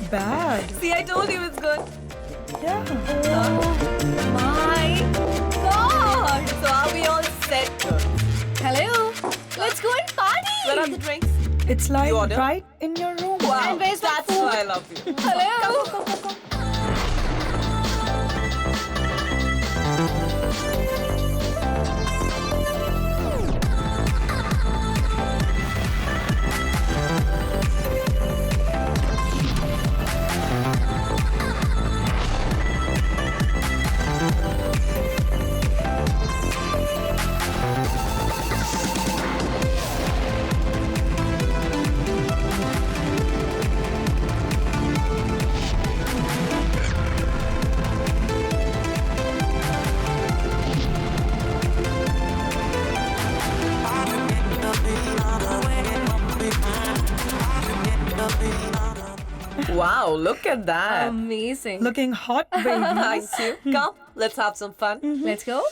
bad. See, I told you it's good. Yeah. My God! So are we all set? Hello. Let's go and party. Where are the drinks? It's like You order? right in your room. Wow, And where's my that's food? why I love you. Hello. Wow, look at that. Amazing. Looking hot, baby. Thank you. Come, let's have some fun. Let's go.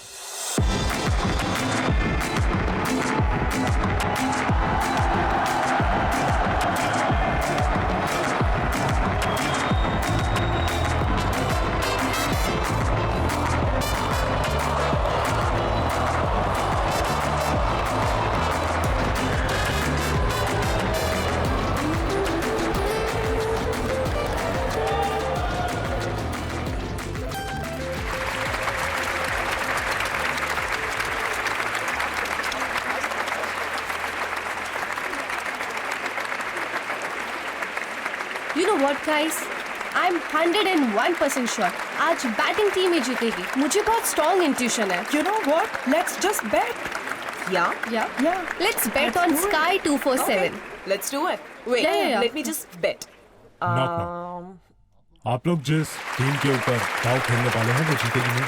You know what, guys? I'm 101% sure आज batting team ही जीतेगी. मुझे बहुत strong intuition है. You know what? Let's just bet. Yeah? Yeah. Yeah. Let's bet on Sky 247. Let's do it. Wait, Yeah. let me just bet. Knock, आप लोग जिस team के ऊपर दाव खेलने वाले हैं वो जीतेगी नहीं.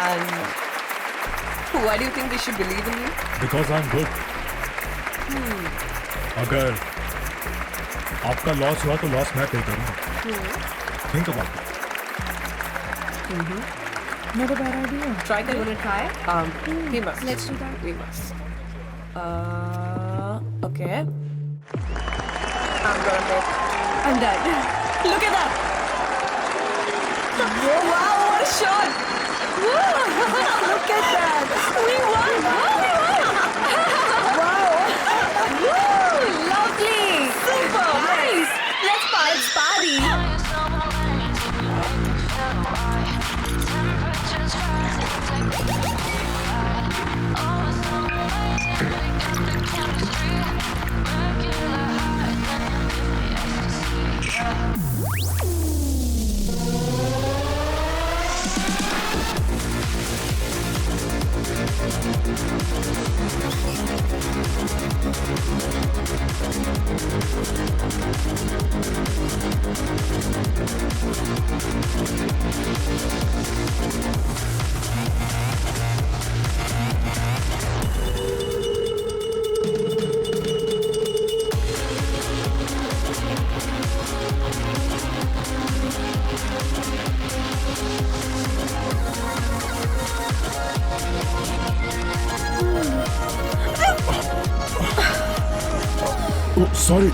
And why do you think they should believe in you? Because I'm good. अगर आपका लॉस हुआ तो लॉस मैं पे करूँगा. Think about it. Not a bad idea. Try You karo. wanna try? We must. Let's do that. We must. Okay. I'm gonna bet. I'm done. Look at that! Wow, what a shot! Look at that. We won! Woo! Lovely. Super! Nice. Let's party! Oh, sorry.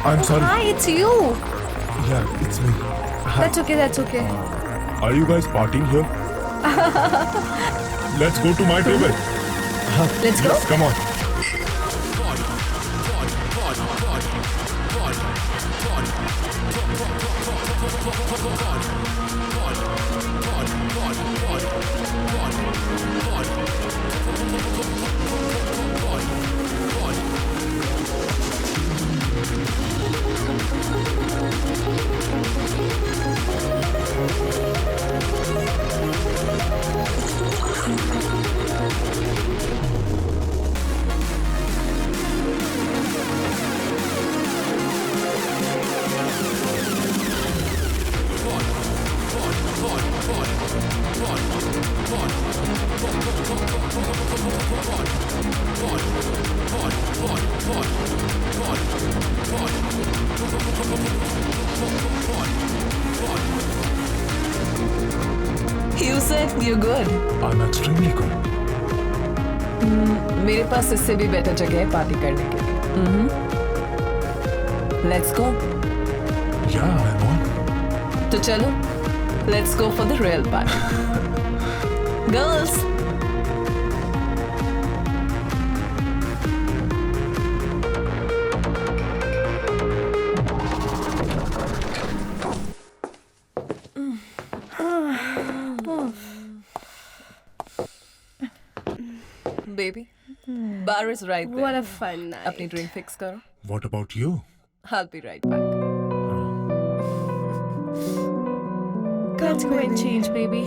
I'm sorry. Hi, it's you. Yeah, it's me. That's okay. Are you guys partying here? Let's go to my table. Let's go. Yes, come on. You said you're good. I'm extremely good. मेरे पास इससे भी better जगह है party करने के लिए. Let's go. Yeah, I'm on. तो चलो, let's go for the real part. Girls. Baby, bar is right there. What a fun night. अपनी drink fix करो. What about you? I'll be right back. Let's go and change, baby.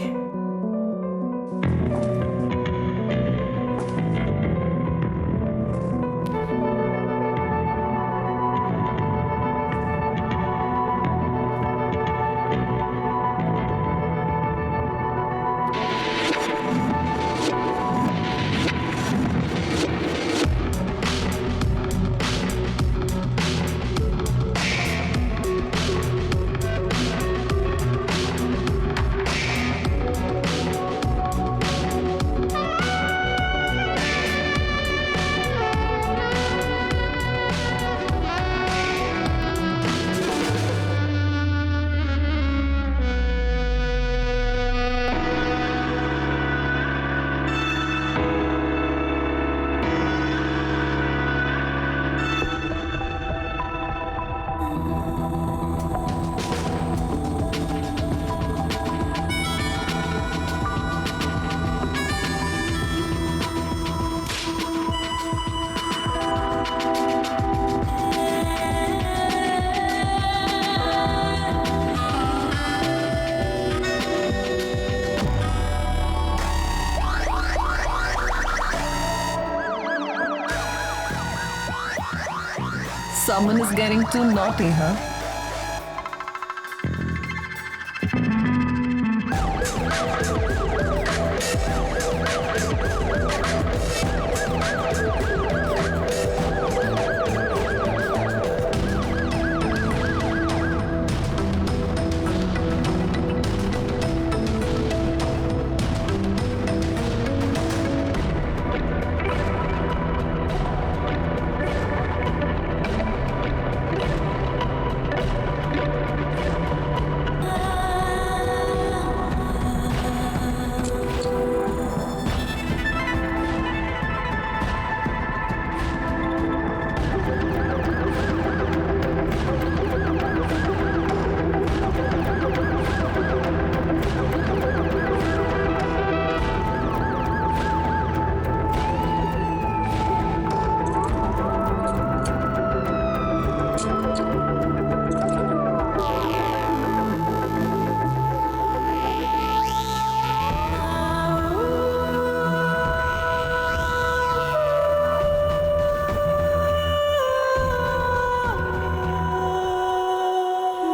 Someone is getting too naughty, huh?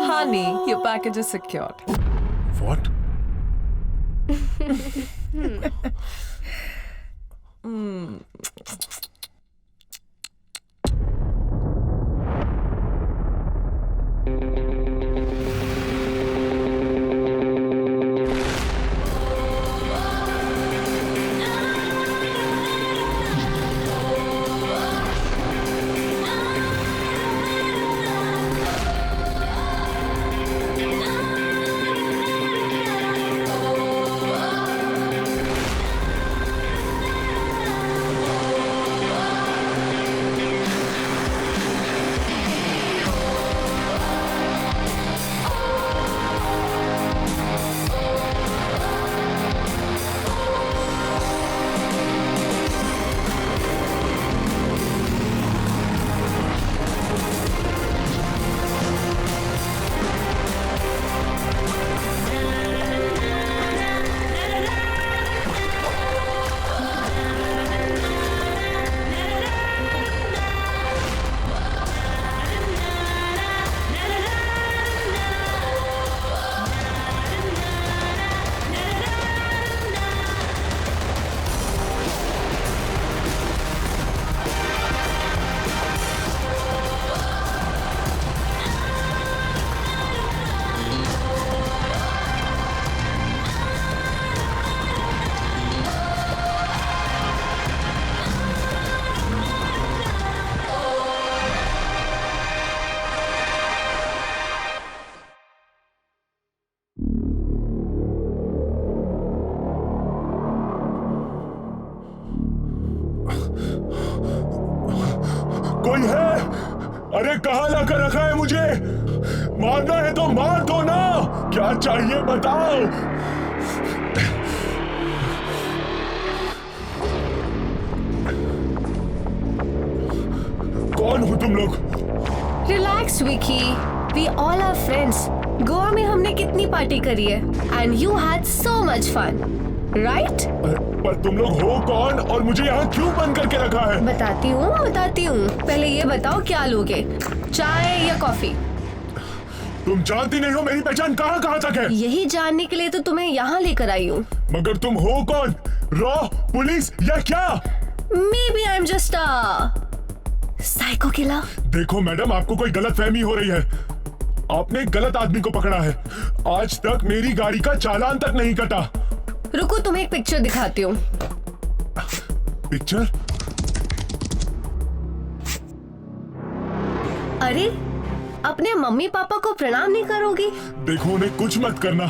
Honey, your package is secured. What? कोई है? अरे कहाँ लाकर रखा है मुझे? मारना है तो मार दो ना। क्या चाहिए बताओ। कौन हो तुम लोग? Relax Vicky, we all are friends. Goa में हमने कितनी पार्टी करी है and you had so much fun, right? पर तुम लोग हो कौन और मुझे यहाँ क्यों बंद करके रखा है? बताती हूँ। पहले ये बताओ क्या लोगे, चाय या कॉफी? तुम जानती नहीं हो मेरी पहचान कहाँ कहाँ तक है। यही जानने के लिए तो तुम्हें यहाँ लेकर आई हूँ। मगर तुम हो कौन? रॉ, पुलिस या क्या? Maybe I'm just a psycho killer. देखो मैडम, आपको कोई गलत फहमी हो रही है। आपने गलत आदमी को पकड़ा है। आज तक मेरी गाड़ी का चालान तक नहीं कटा। रुको, तुम्हें एक पिक्चर दिखाती हूँ। पिक्चर? अरे, अपने मम्मी पापा को प्रणाम नहीं करोगी? देखो उन्हें कुछ मत करना।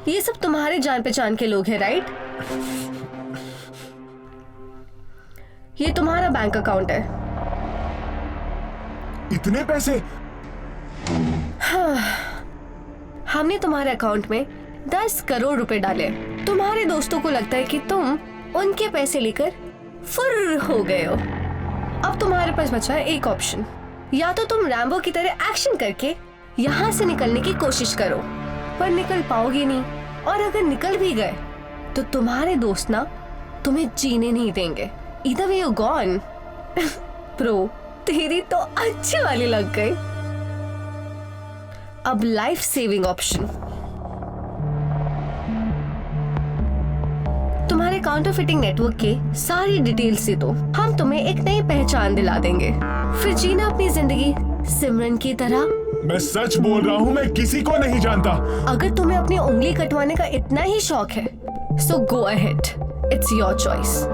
ये सब तुम्हारे जान पहचान के लोग हैं, राइट? ये तुम्हारा बैंक अकाउंट है। इतने पैसे? हमने तुम्हारे अकाउंट में 10 करोड़ रुपए डाले। तुम्हारे दोस्तों को लगता है कि तुम उनके पैसे लेकर फुर्र हो गए हो। अब तुम्हारे पास बचा है एक ऑप्शन, या तो तुम रैम्बो की तरह एक्शन करके यहाँ से निकलने की कोशिश करो, पर निकल पाओगे नहीं, और अगर निकल भी गए तो तुम्हारे दोस्त ना तुम्हें जीने नहीं देंगे। Either way you're gone. Pro, तेरी तो अच्छी वाली लग गई। अब लाइफ सेविंग ऑप्शन, तुम्हारे काउंटरफिटिंग नेटवर्क के सारी डिटेल्स से दो, हम तुम्हें एक नई पहचान दिला देंगे, फिर जीना अपनी जिंदगी सिमरन की तरह। मैं सच बोल रहा हूँ, मैं किसी को नहीं जानता। अगर तुम्हें अपनी उंगली कटवाने का इतना ही शौक है, so go ahead, it's your choice.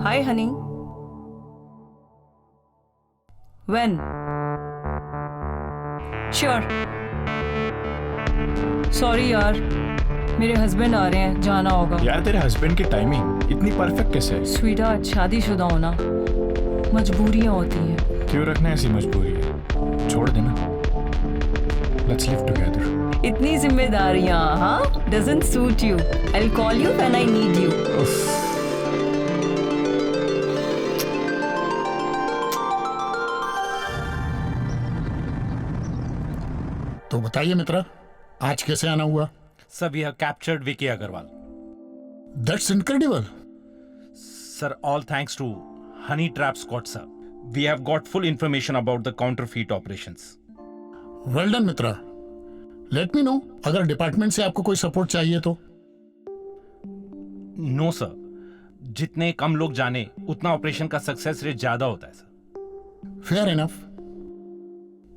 Hi, honey. When? Sure. Sorry यार, मेरे हस्बैंड आ रहे हैं, जाना होगा। यार तेरे हस्बैंड की टाइमिंग इतनी परफेक्ट कैसे है? स्वीटहार्ट, शादीशुदा होना मजबूरियां होती हैं। क्यों रखना ऐसी मजबूरी है? छोड़ देना। Let's live together. इतनी जिम्मेदारियां, हाँ? Doesn't suit you. I'll call you when I need you. तो बताइए मित्रा, आज कैसे आना हुआ? Sir, we have captured Vicky Agarwal. That's incredible. Sir, all thanks to Honey Trap Squad, sir. We have got full information about the counterfeit operations. Well done Mitra. Let me know अगर department से आपको कोई support चाहिए तो। No, sir. जितने कम लोग जाने उतना ऑपरेशन का सक्सेस रेट ज्यादा होता है sir. Fair enough.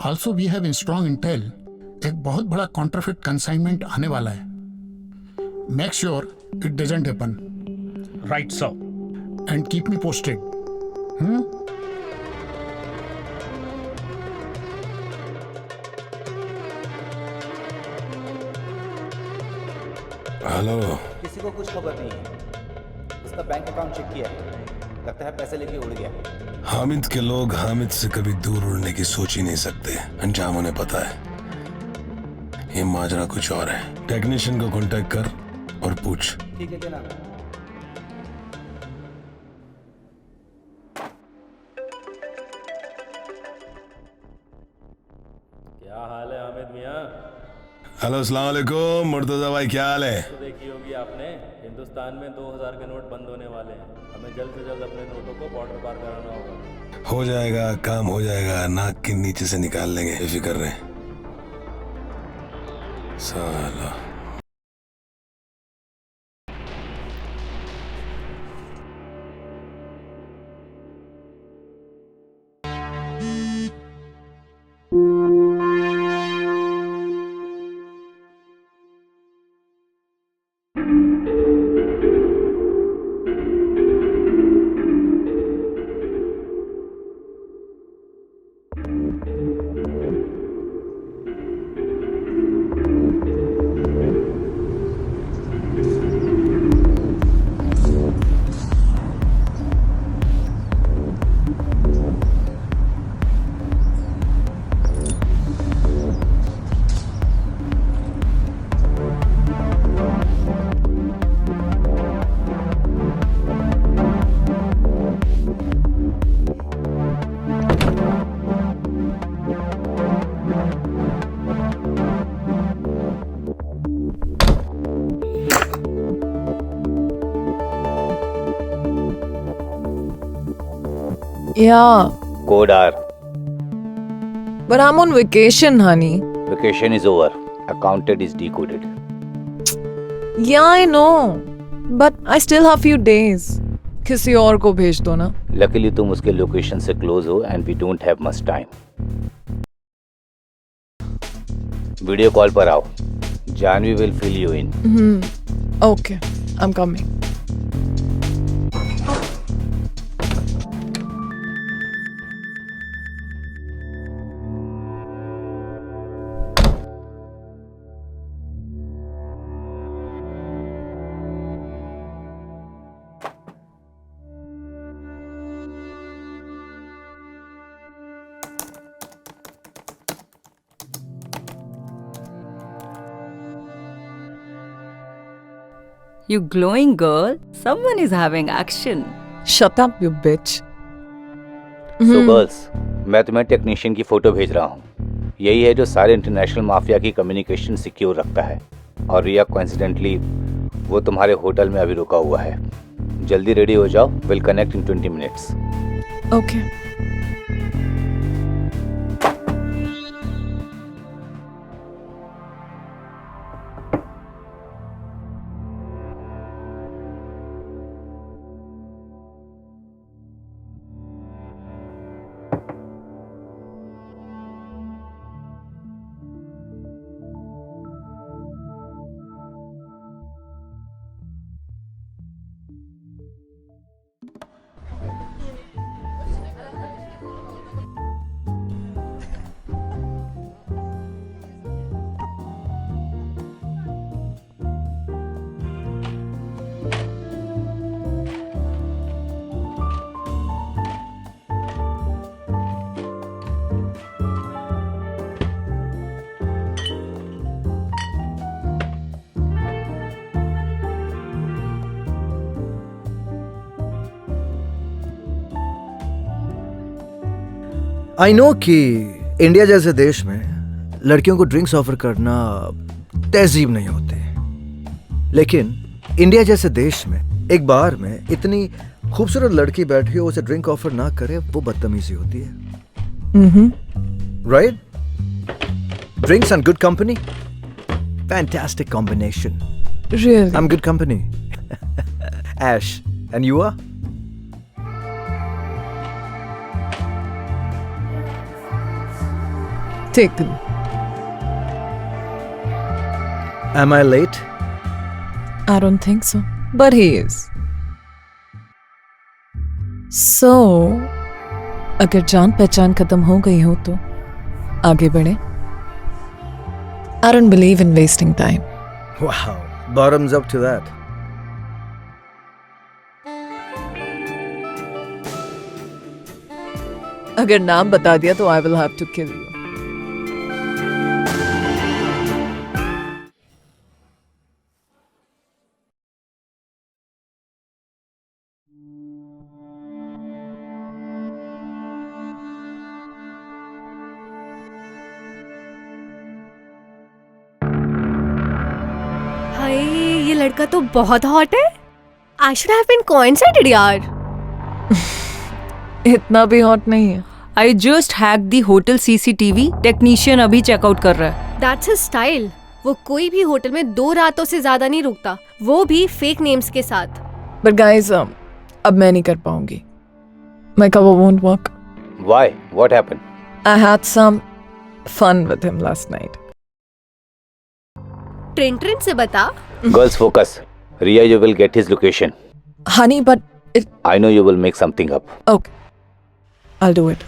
Also we have strong intel, एक बहुत बड़ा कॉन्ट्राफिट कंसाइनमेंट आने वाला है। Make sure it doesn't happen Right, sir. And keep me posted. Hello. किसी को कुछ खबर नहीं है। उसका बैंक अकाउंट चेक किया है, लगता है पैसे लेके उड़ गया। हामिद के लोग हामिद से कभी दूर उड़ने की सोच ही नहीं सकते, अंजाम उन्हें पता है। ये माजरा कुछ और है। टेक्नीशियन को कांटेक्ट कर और पूछ। ठीक है जनाब। क्या हाल है हामिद मियाँ? हेलो, अस्सलाम वालेकुम मुर्तजा भाई, क्या हाल है? तो देखी होगी आपने, हिंदुस्तान में 2000 के नोट बंद होने वाले हैं। हमें जल्द से जल्द अपने नोटों को बॉर्डर पार कराना होगा। हो जाएगा, काम हो जाएगा, नाक के नीचे से निकाल लेंगे, बेफिक्र रहे। साला Yeah, Code R. but I'm on vacation, honey. Vacation is over. Accounted is decoded. Yeah, I know. But I still have few days. किसी और को भेज दो ना. Luckily तुम उसके लोकेशन से क्लोज हो and we don't have much time. Video call पर आओ. Janvi will fill you in. Okay, I'm coming. You glowing girl, someone is having action. Shut up, you bitch. So girls, मैं तुम्हें technician की photo भेज रहा हूँ. यही है जो सारे इंटरनेशनल माफिया की कम्युनिकेशन सिक्योर रखता है. और रिया कोइंसिडेंटली वो तुम्हारे होटल में अभी रुका हुआ है. जल्दी रेडी हो जाओ. Will connect in 20 minutes. Okay. I know कि इंडिया जैसे देश में लड़कियों को ड्रिंक्स ऑफर करना तहजीब नहीं होते, लेकिन इंडिया जैसे देश में एक बार में इतनी खूबसूरत लड़की बैठी हो उसे ड्रिंक ऑफर ना करे वो बदतमीजी होती है. Right? Drinks and good company, fantastic combination. Really? I'm good company. Ash, and you are? Take them. Am I late? I don't think so. But he is. So, अगर जान पहचान खत्म हो गई हो तो आगे बढ़े. I don't believe in wasting time. Wow, bottoms up to that. अगर नाम बता दिया तो I will have to kill you. हाय, ये लड़का तो बहुत हॉट है. I should have been coincided यार. इतना भी हॉट नहीं है. I just hacked the hotel CCTV. Technician अभी चेकआउट कर रहा है. That's his style. वो कोई भी होटल में 2 रातों से ज्यादा नहीं रुकता, वो भी फेक नेम्स के साथ. But guys, अब मैं नहीं कर पाऊंगी. My cover won't work. Why? What happened? I had some fun with him last night. Train से बता. Girls, focus. Ria, you will get his location. Honey, but I know you will make something up. okay. I'll do it.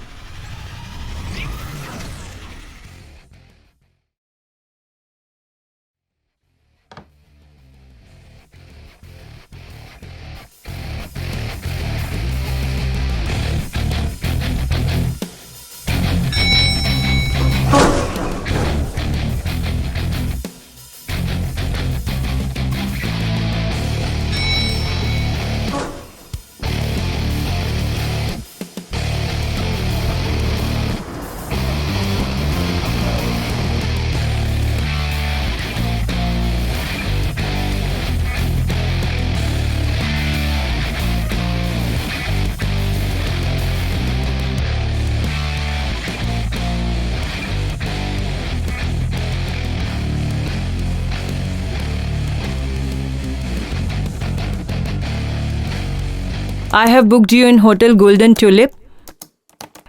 I have booked you in Hotel Golden Tulip,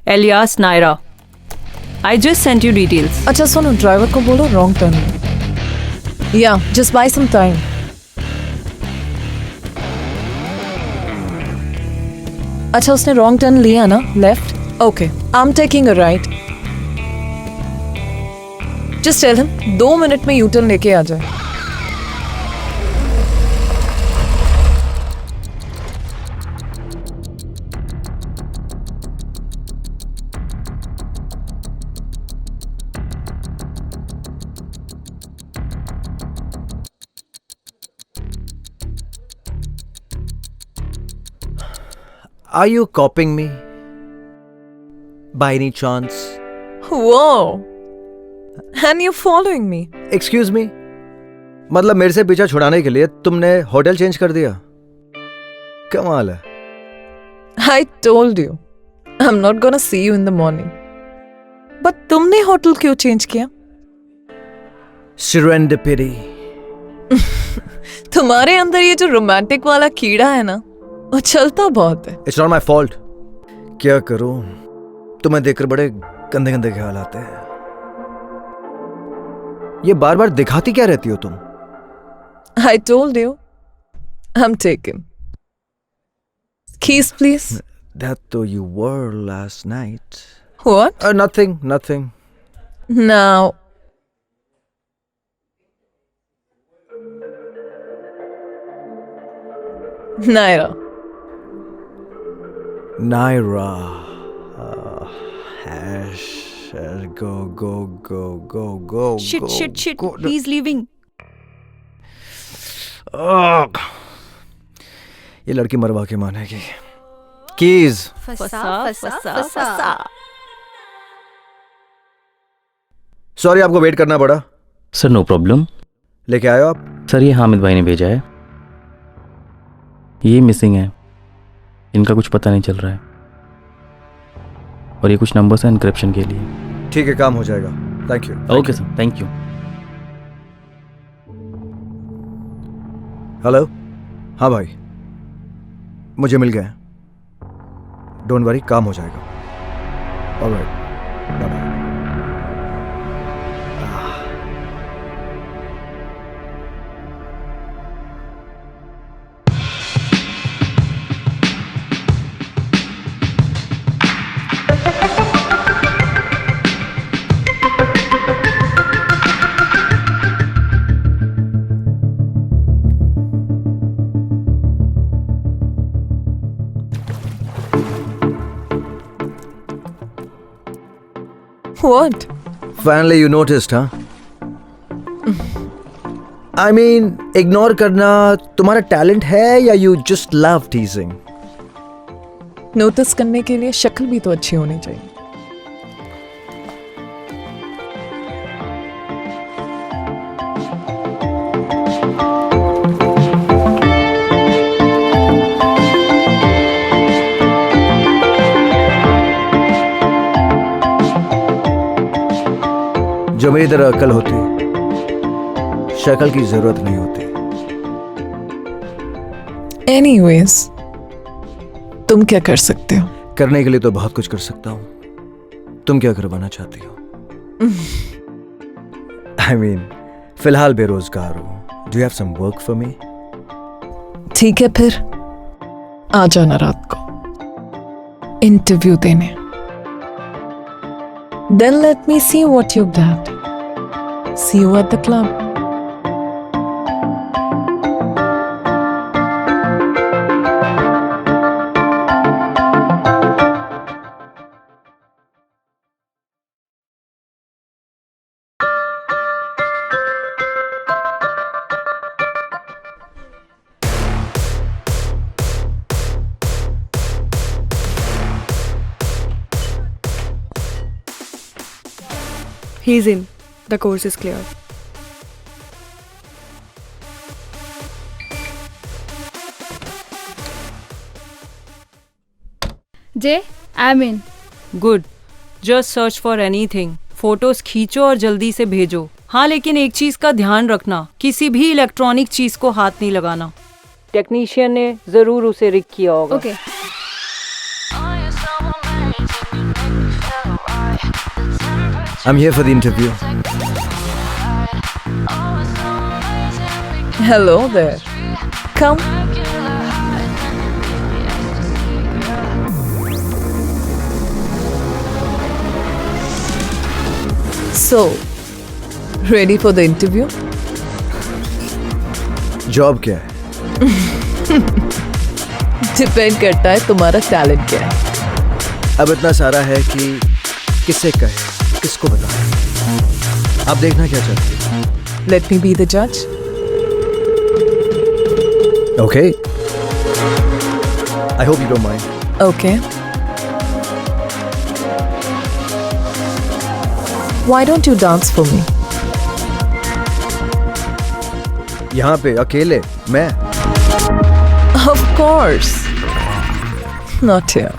alias Naira. I just sent you details. अच्छा सुनो, driver को बोलो wrong turn. या just buy some time. अच्छा उसने wrong turn लिया ना, left? Okay, I am taking a right. Just tell him 2 minute में यू टर्न लेके आ जाए। Are you copying me? By any chance? Whoa! And you're following me? Excuse me? मतलब मेरे से पीछा छुड़ाने के लिए तुमने होटल चेंज कर दिया? कमाल है। I told you, I'm not gonna see you in the morning. But तुमने होटल क्यों चेंज किया? Serendipity. तुम्हारे अंदर ये जो रोमांटिक वाला कीड़ा है ना, वो चलता बहुत है। It's not my fault. क्या करूं? तुम्हें देखकर बड़े गंदे गंदे ख्याल आते हैं। ये बार बार दिखाती क्या रहती हो तुम? I told you, I'm taken. Keys, please. That though you were last night. What? Nothing, nothing. Now. Naira. Naira. Hash. Go, go, go, go, go. Shit, go, shit, shit. go. He's leaving. ये लड़की मरवा के मानेगी। Keys. फसा। Sorry आपको wait करना पड़ा। Sir no problem. लेके आए हो आप? सर ये हामिद भाई ने भेजा है। ये मिसिंग है, इनका कुछ पता नहीं चल रहा है, और ये कुछ नंबर्स हैं एनक्रिप्शन के लिए। ठीक है, काम हो जाएगा। Thank you. Okay sir, thank you. Hello. हाँ भाई, मुझे मिल गया। डोंट वरी, काम हो जाएगा। Alright, bye bye. What? Finally you noticed, huh? I mean, ignore करना तुम्हारा टैलेंट है या you just love teasing? Notice करने के लिए शक्ल भी तो अच्छी होनी चाहिए। जो मेरी तरह अक्ल होती, शक्ल की जरूरत नहीं होती। Anyways, तुम क्या कर सकते हो? करने के लिए तो बहुत कुछ कर सकता हूं। तुम क्या करवाना चाहती हो? I mean, फिलहाल बेरोजगार हूं। Do you have some work for me? ठीक है, फिर आ जाना रात को इंटरव्यू देने। Then let me see what you've got. See you at the club. He's in. The course is clear. Jay, I'm in. Good. Just search for anything. Photos खींचो और जल्दी से भेजो। हाँ, लेकिन एक चीज का ध्यान रखना, किसी भी इलेक्ट्रॉनिक चीज को हाथ नहीं लगाना। टेक्नीशियन ने जरूर उसे रिग किया होगा। Okay. I'm here for the interview. Hello there. Come. So, ready for the interview? Job क्या है? डिपेंड करता है तुम्हारा टैलेंट क्या है. अब इतना सारा है कि किससे कहे, किसको बताएं? आप देखना क्या चाहते हैं? Let me be the judge. Okay. I hope you don't mind. Okay. Why don't you dance for me? यहाँ पे अकेले मैं? Of course. Not here.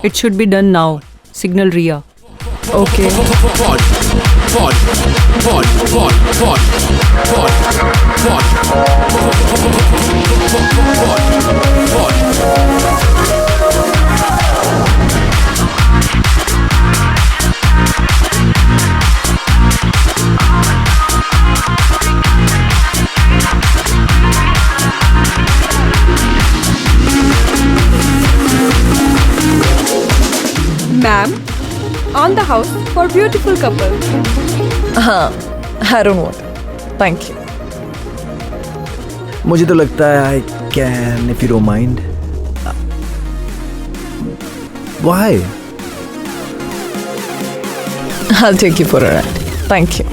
It should be done now. Signal Ria. Okay. Ma'am, on the house for beautiful couple. I don't want it. Thank you. मुझे तो लगता है I can if you don't mind. Why? I'll take you for a ride. Thank you.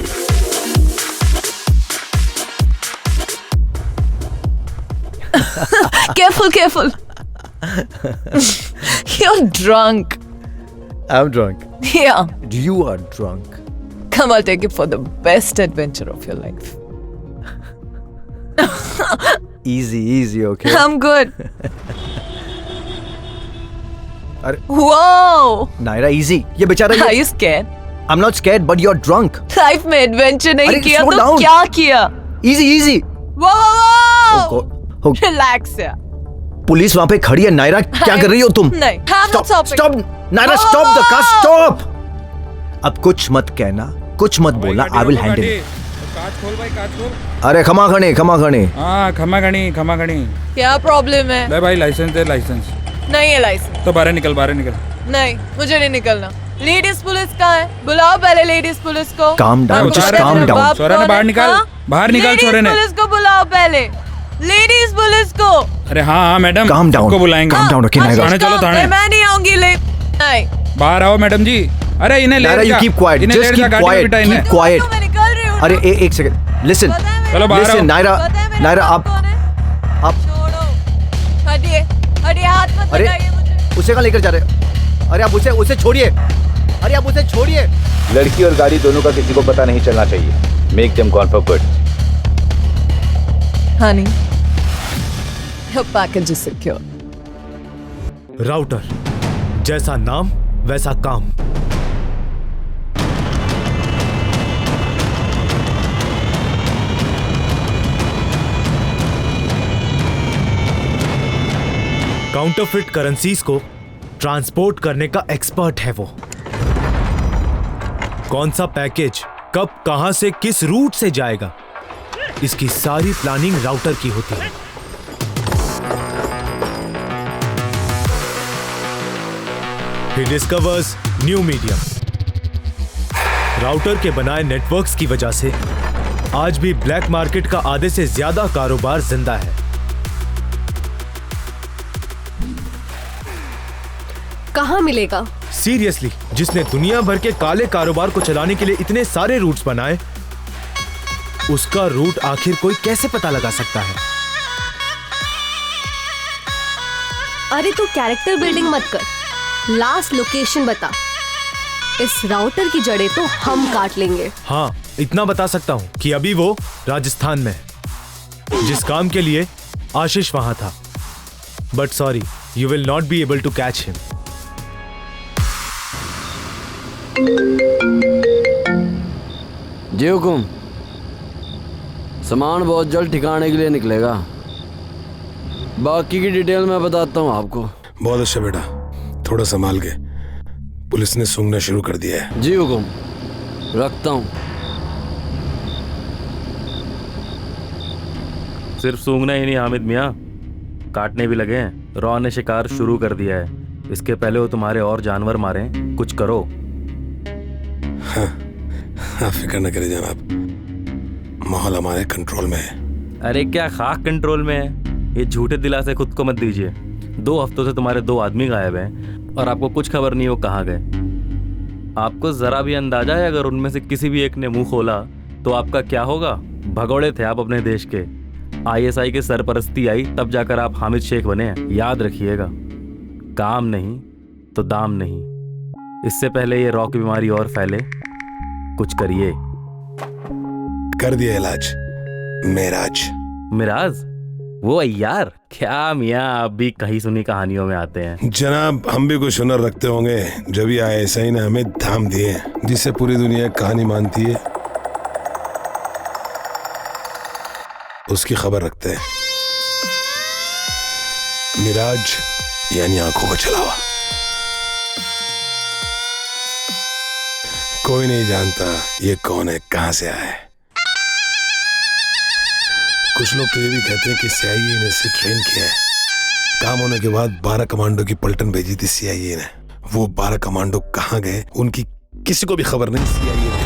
Careful, careful. You're drunk. I'm drunk. Yeah. You are drunk. Come, I'll take you for the best adventure of your life. Easy, okay? I'm good. अरे Whoa! Naira easy. ये बेचारा Are you scared? I'm not scared, but you're drunk. Life में adventure नहीं अरे, किया slow तो down. क्या किया? Easy. Whoa! Oh, Relax यार. पुलिस वहाँ पे खड़ी है नायरा, क्या कर रही हो तुम? नहीं, I'm not stopping. Stop, Naira, stop the car, stop. अब कुछ मत कहना, कुछ मत बोलना. I will handle it. कांच खोल भाई, कांच खोल. अरे खमा खने. हाँ, खमा खनी. क्या प्रॉब्लम है? ले भाई, लाइसेंस है, लाइसेंस. नहीं है लाइसेंस. तो बाहर निकल. नहीं, मुझे नहीं निकलना. लेडीज पुलिस कहाँ है? बुलाओ पहले लेडीज पुलिस को. Calm down, just calm down. छोरा ने बाहर निकाल. बाहर निकाल छोरे ने. पुलिस को बुलाओ पहले. लेडीज पुलिस को. अरे हाँ मैडम. Calm down. सबको बुलाएंगे. Calm down, okay, Naira. थाने चलो, थाने. मैं नहीं आऊंगी नहीं. बाहर आओ मैडम जी. अरे इन्हें ले. Naira, you keep quiet. Just keep quiet. Keep quiet. मैं निकल रही हूँ. अरे एक सेकंड. Listen. चलो बाहर आओ. Listen, नायरा, आप. छोड़ो. हटिए हाथ मत अरे लगाइए मुझे. उसे कहाँ लेकर जा रहे? अरे आप उसे छोड़िए. अरे आप उसे छोड़िए. लड़की और गाड़ी दोनों का किसी को पता नहीं चलना चाहिए. Make them gone for good. Honey, your package is secure. Router, जैसा नाम वैसा काम. काउंटरफिट करेंसीज को ट्रांसपोर्ट करने का एक्सपर्ट है वो. कौन सा पैकेज कब कहां से किस रूट से जाएगा, इसकी सारी प्लानिंग राउटर की होती है. He discovers new medium. Router के बनाए नेटवर्क्स की वजह से आज भी ब्लैक मार्केट का आधे से ज्यादा कारोबार जिंदा है. कहाँ मिलेगा? सीरियसली, जिसने दुनिया भर के काले कारोबार को चलाने के लिए इतने सारे रूट्स बनाए, उसका रूट आखिर कोई कैसे पता लगा सकता है? अरे तू कैरेक्टर बिल्डिंग मत कर, लास्ट लोकेशन बता। इस राउटर की जड़ें तो हम काट लेंगे। हाँ, इतना बता सकता हूँ कि अभी वो राजस्थान में है, जिस काम के लिए आशीष वहां था। But sorry, you will not be able to catch him. जी हुकुम। सामान बहुत जल्द ठिकाने के लिए निकलेगा, बाकी की डिटेल मैं बताता हूँ आपको। बहुत अच्छा बेटा, थोड़ा संभाल के, पुलिस ने सूंघना शुरू कर दिया है। जी हुकुम, रखता हूँ। सिर्फ सूंघना ही नहीं हामिद मियाँ, काटने भी लगे हैं। रॉ ने शिकार शुरू कर दिया है, इसके पहले वो तुम्हारे और जानवर मारे। कुछ करो। हाँ, फिक्र न करें जनाब, माहौल हमारे कंट्रोल में है। अरे क्या खाक कंट्रोल में है? ये झूठे दिलासे खुद को मत दीजिए। 2 हफ्तों से तुम्हारे 2 आदमी गायब हैं और आपको कुछ खबर नहीं वो कहाँ गए। आपको जरा भी अंदाजा है अगर उनमें से किसी भी एक ने मुंह खोला तो आपका क्या होगा? भगोड़े थे आप अपने देश के। ISI की सरपरस्ती आई तब जाकर आप हामिद शेख बने हैं। याद रखिएगा, काम नहीं तो दाम नहीं। इससे पहले ये रॉ की बीमारी और फैले, कुछ करिए। कर दिया इलाज। मिराज? वो यार क्या मियाँ, आप भी कहीं सुनी कहानियों में आते हैं। जनाब, हम भी कुछ हुनर रखते होंगे, जब ये ISI ने हमें धाम दिए, जिसे पूरी दुनिया कहानी मानती है, उसकी खबर रखते हैं। मिराज यानी आंखों का छलावा। कोई नहीं जानता ये कौन है, कहां से आया है। कुछ लोग तो ये भी कहते हैं कि CIA ने इसे ट्रेन किया है। काम होने के बाद 12 कमांडो की पलटन भेजी थी CIA ने। वो 12 कमांडो कहां गए उनकी किसी को भी खबर नहीं। CIA ने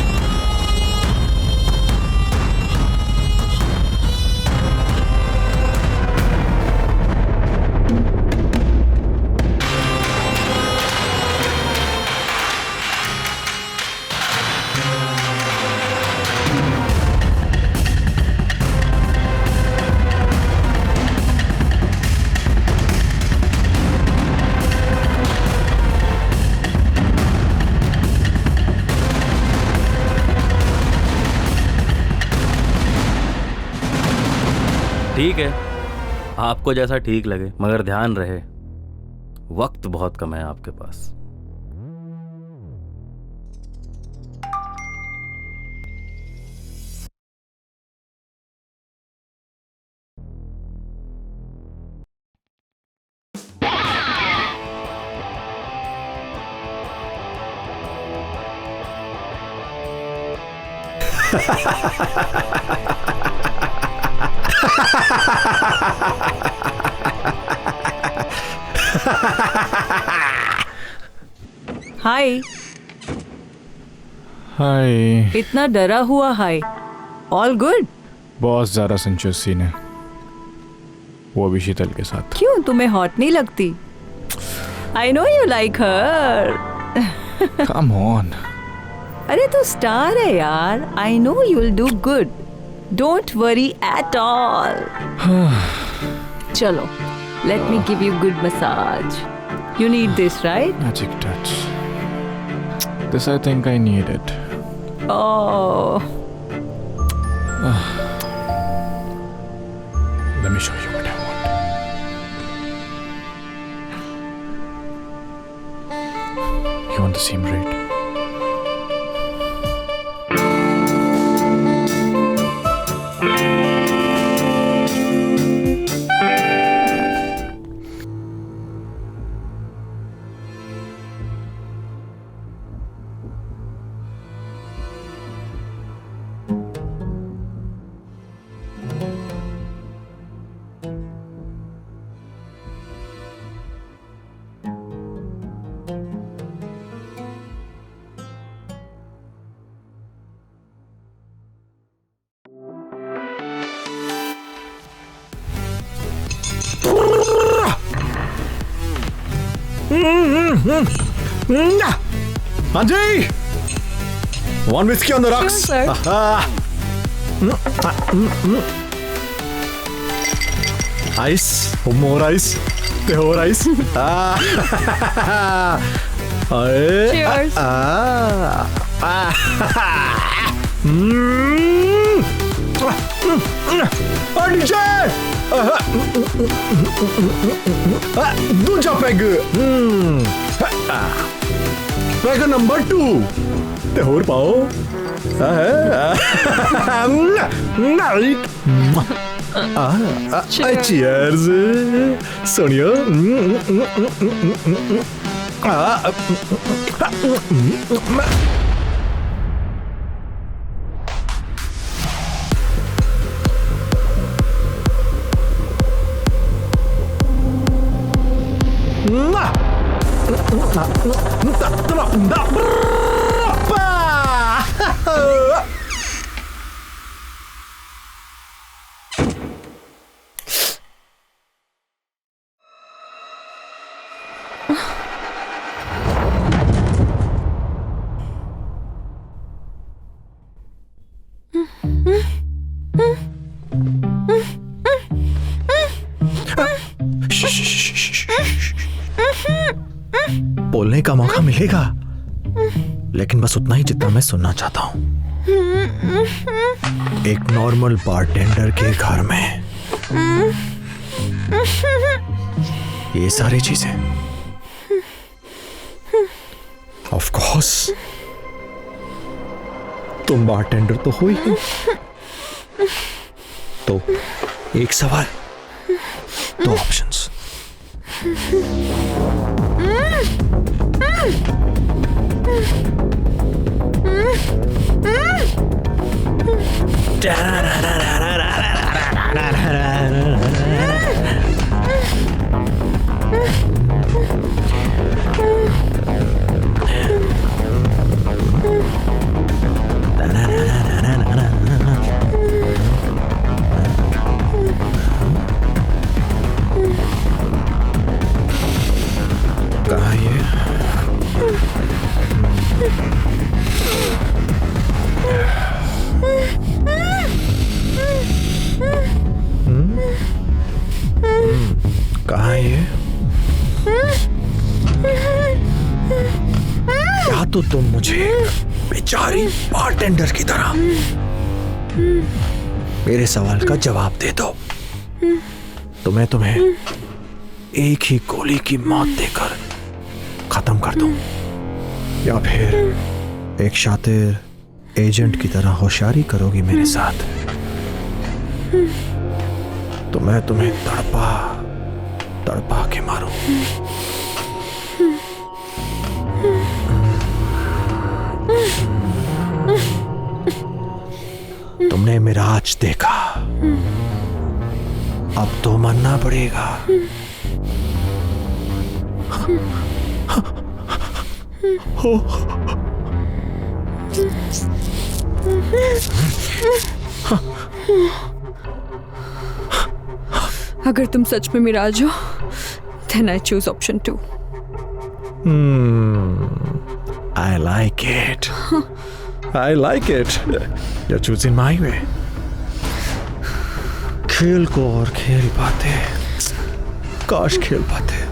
ठीक है, आपको जैसा ठीक लगे, मगर ध्यान रहे वक्त बहुत कम है आपके पास। हाय। हाय। इतना डरा हुआ हाय? All good? बहुत ज़्यादा सेंचुअस सीन है, वो भी शीतल के साथ। क्यों, तुम्हें हॉट नहीं लगती? I know you like her. Come on. अरे तू स्टार है यार, I know you will do good, don't worry at all. चलो, let me give you good massage. You need this, right? Magic touch. This I think I need it. Oh. Let me show you what I want. You want the seam rate? हाँ जी, one whisky on the rocks. Ice, more ice, और ice. Cheers. दूजा peg, peg number 2 ते होर पाओ। Cheers, सोनियो। बोलने का मौका मिलेगा, लेकिन बस उतना ही जितना मैं सुनना चाहता हूं। एक नॉर्मल बारटेंडर के घर में ये सारी चीजें, ऑफ कोर्स तुम बारटेंडर तो हो ही, तो एक सवाल, दो ऑप्शंस। कहाँ ये? कहाँ ये? या तो तुम मुझे बेचारी बारटेंडर की तरह मेरे सवाल का जवाब दे दो, तो मैं तुम्हें एक ही गोली की मौत देकर खत्म कर दूं, या फिर एक शातिर एजेंट की तरह होशियारी करोगी मेरे साथ, तो मैं तुम्हें तड़पा तड़पा के मारूं। तुमने मिराज देखा, अब तो मरना पड़ेगा। अगर तुम सच में मिराज हो, then I choose option 2. I like it. I like it. You're choosing my way. खेल को और खेल पाते, काश खेल पाते।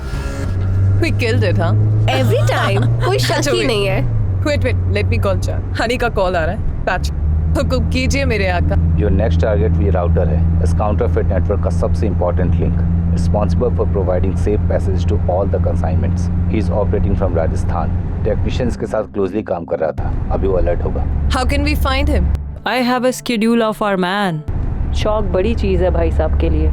We killed it, huh? Every time, कोई शक ही नहीं है। Wait, let me call Chan. Honey का कॉल आ रहा है। पैच, हुक्म कीजिए मेरे आका। Your next target V router है, इस counterfeit network का सबसे important link, responsible for providing safe passage to all the consignments. He is operating from Rajasthan. Technicians के साथ closely काम कर रहा था, अभी वो alert होगा। How can we find him? I have a schedule of our man. शौक बड़ी चीज है भाई साहब के लिए।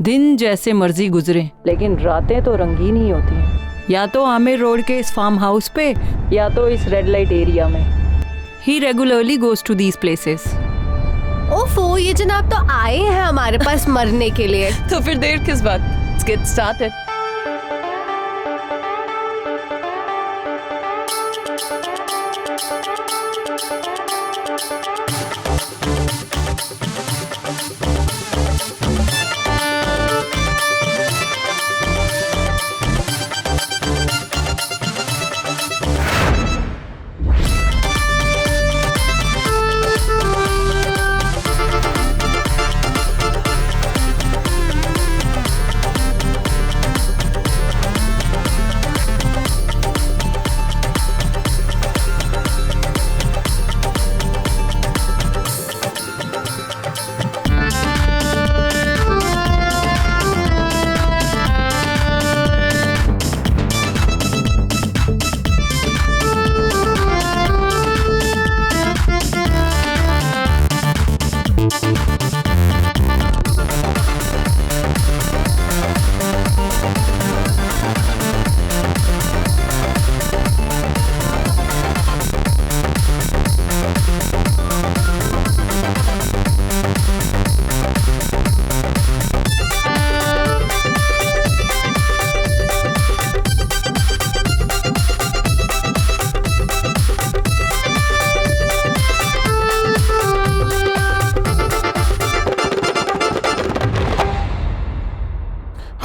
दिन जैसे मर्जी गुजरे, लेकिन रातें तो रंगीन ही होती हैं। या तो आमिर रोड के इस फार्म हाउस पे, या तो इस रेड लाइट एरिया में। He regularly goes to these places. ओफो, ये जनाब तो आए हैं हमारे पास मरने के लिए। तो फिर देर किस बात? Let's get started.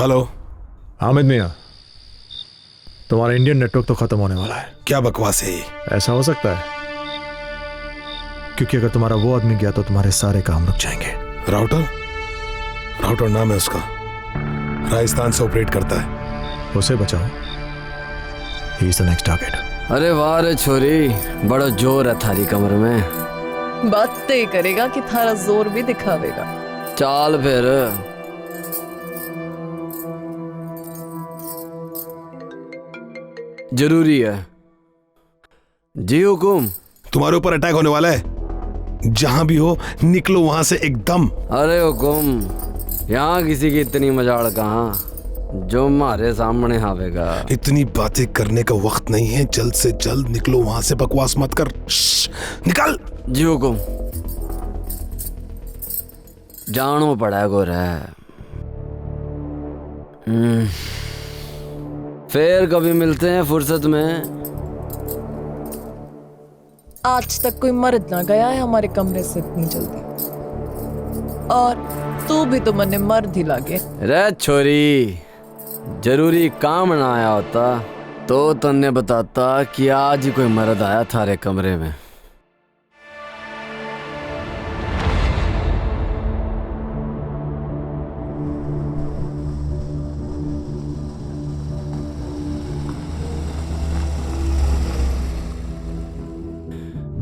Hello Hamid मियाँ, तुम्हारा इंडियन नेटवर्क तो खत्म होने वाला है। क्या बकवास है ये? ऐसा हो सकता है क्योंकि अगर तुम्हारा वो आदमी गया तो तुम्हारे सारे काम रुक जाएंगे। राउटर? राउटर नाम है उसका, राजस्थान से ऑपरेट करता है। उसे बचाओ, he is the next target. अरे वाह रे छोरी, बड़ा जोर है थारी कमर में। बात तय करेगा कि थारा जोर भी दिखावेगा। चाल फिर। जरूरी है जी हुकुम। तुम्हारे ऊपर अटैक होने वाला है, जहां भी हो निकलो वहां से एकदम। अरे हुकुम, यहाँ किसी की इतनी मजाल कहाँ जो हमारे सामने आवेगा। इतनी बातें करने का वक्त नहीं है, जल्द से जल्द निकलो वहां से, बकवास मत कर। निकल। जी हुकुम। जानो पड़ा गोरा। फिर कभी मिलते हैं फुर्सत में। आज तक कोई मर्द ना गया है हमारे कमरे से इतनी जल्दी, और तू भी तो मने मर्द ही लागे। रे छोरी, जरूरी काम ना आया होता तो तन्ने बताता कि आज ही कोई मर्द आया थारे कमरे में।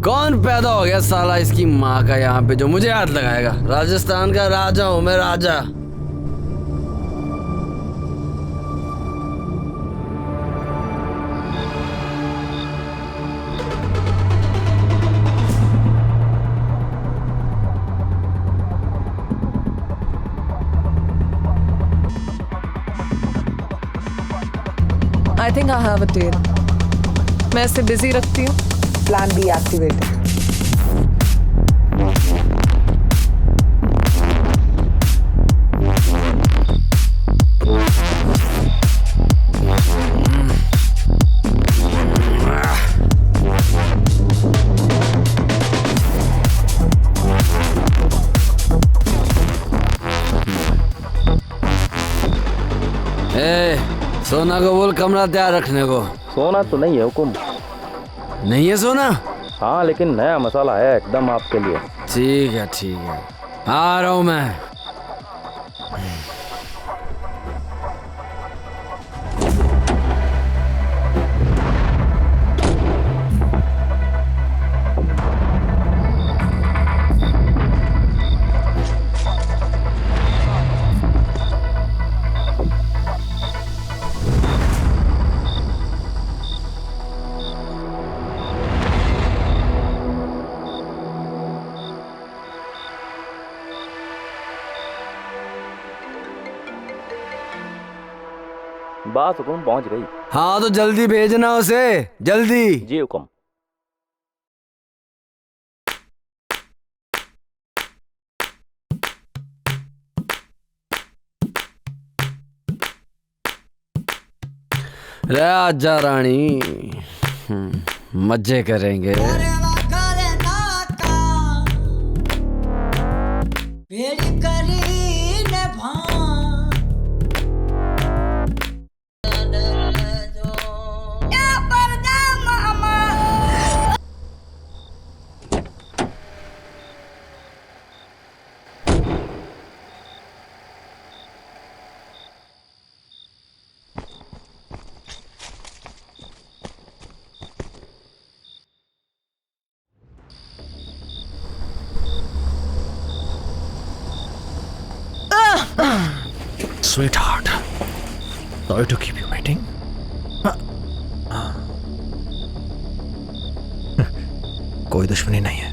कौन पैदा हो गया साला इसकी माँ का यहाँ पे जो मुझे हाथ लगाएगा? राजस्थान का राजा हूं मैं, राजा। I think I have a tail. मैं इसे बिजी रखती हूँ। Plan B activated. सोना को बोल कमरा तैयार रखने को। सोना तो नहीं है हुकुम। नहीं है सोना? हाँ, लेकिन नया मसाला है एकदम आपके लिए। ठीक है ठीक है, आ रहा हूं मैं। बात हुकुम पहुंच गई। हाँ तो जल्दी भेजना उसे, जल्दी। जी हुकुम। रे आजा रानी, मजे करेंगे। Sweetheart, sorry to keep you waiting. कोई दुश्मनी नहीं है।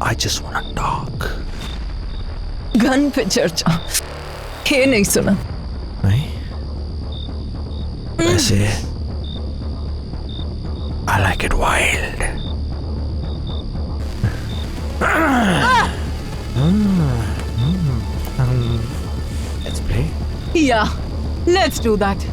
I just wanna talk. Gun पे चर्चा, ये नहीं सुना। नहीं? वैसे I like it wild. Let's play. Yeah, let's do that.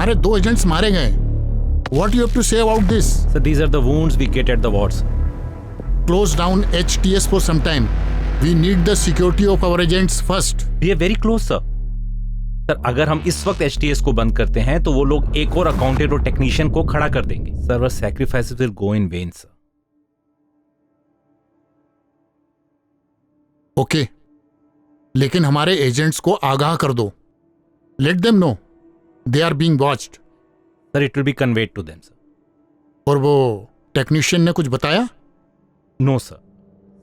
हमारे 2 एजेंट्स मारे गए। What you have to say about this? So these are the wounds we get at the wards. Close down HTS for some time. We need the security of our agents first. We are very close, sir. Sir अगर हम इस वक्त HTS को बंद करते हैं तो वो लोग एक और अकाउंटेंट और टेक्नीशियन को खड़ा कर देंगे। सर वो sacrifices will go in vain, sir. Okay, लेकिन हमारे एजेंट्स को आगाह कर दो। Let them know they are being watched. Sir it will be conveyed to them, sir. और वो टेक्नीशियन ने कुछ बताया? No sir.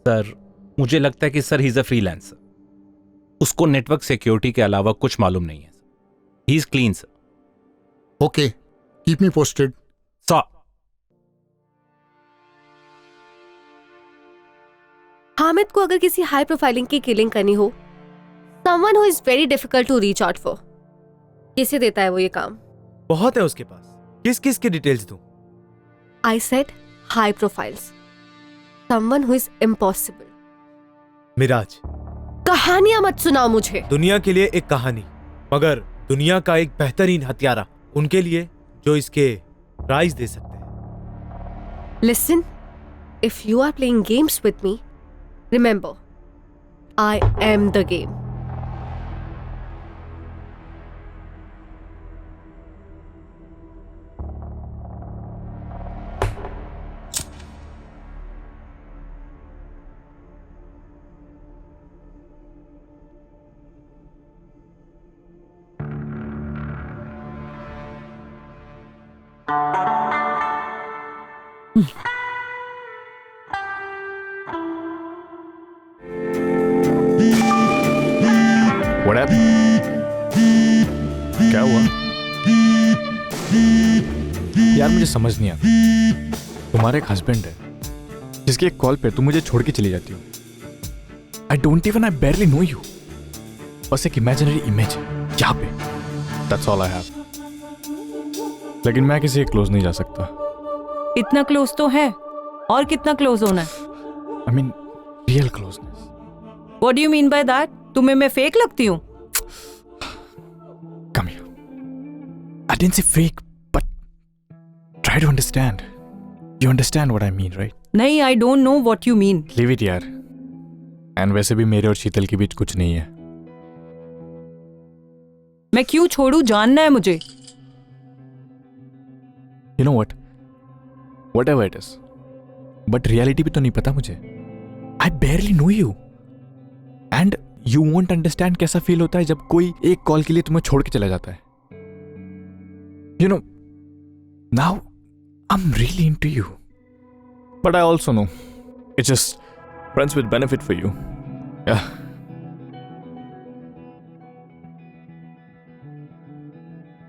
सर मुझे लगता है कि sir he is a freelancer, उसको नेटवर्क सिक्योरिटी के अलावा कुछ मालूम नहीं है। He is clean, sir. Okay, keep me posted. Sir Hamid को अगर किसी हाई प्रोफाइलिंग की किलिंग करनी हो, someone who is very difficult to reach out for, किसे देता है वो ये काम? बहुत है उसके पास। किस किस की डिटेल्स दूं? I said high profiles, someone who is impossible. Miraj, कहानियां मत सुनाओ मुझे। दुनिया के लिए एक कहानी, मगर दुनिया का एक बेहतरीन हथियारा उनके लिए जो इसके प्राइज दे सकते हैं। Listen, if you are playing games with me, remember I am the game. What happened? क्या हुआ? यार मुझे समझ नहीं आता। तुम्हारे एक हस्बैंड है जिसकी एक कॉल पे तुम मुझे छोड़ के चली जाती हो। I barely know you. बस एक इमेजिनरी इमेज है यहाँ पे। That's all I have. लेकिन मैं किसी के क्लोज नहीं जा सकता। इतना क्लोज तो है, और कितना क्लोज होना है? I mean, real closeness. What do you mean by that? तुम्हें मैं फेक लगती हूँ? Come here. I didn't say fake, but try to understand. You understand what I mean, right? नहीं, I don't know what you mean. Leave it यार। And वैसे भी मेरे और शीतल के बीच कुछ नहीं है। मैं क्यों छोड़ू? जानना है मुझे। You know what? Whatever it is. But reality भी तो नहीं पता मुझे। I barely know you. And you won't understand कैसा फील होता है जब कोई एक कॉल के लिए तुम्हें छोड़ के चला जाता है। You know, now I'm really into you. But I also know it's just friends with benefit for you. Yeah.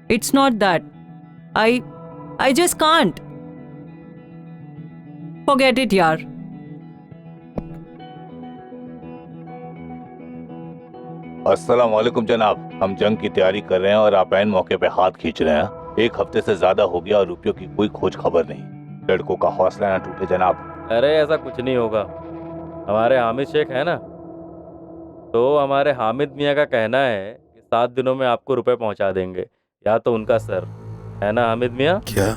It's not that. I just can't. Forget it यार। अस्सलाम वालेकुम जनाब, हम जंग की तैयारी कर रहे हैं और आप ऐन मौके पे हाथ खींच रहे हैं। 1 हफ्ते से ज्यादा हो गया और रुपयों की कोई खोज खबर नहीं। लड़कों का हौसला ना टूटे जनाब। अरे ऐसा कुछ नहीं होगा। हमारे हामिद शेख है ना, तो हमारे हामिद मियाँ का कहना है कि 7 दिनों में आपको रुपए पहुंचा देंगे, या तो उनका सर है ना हामिद मियाँ? क्या?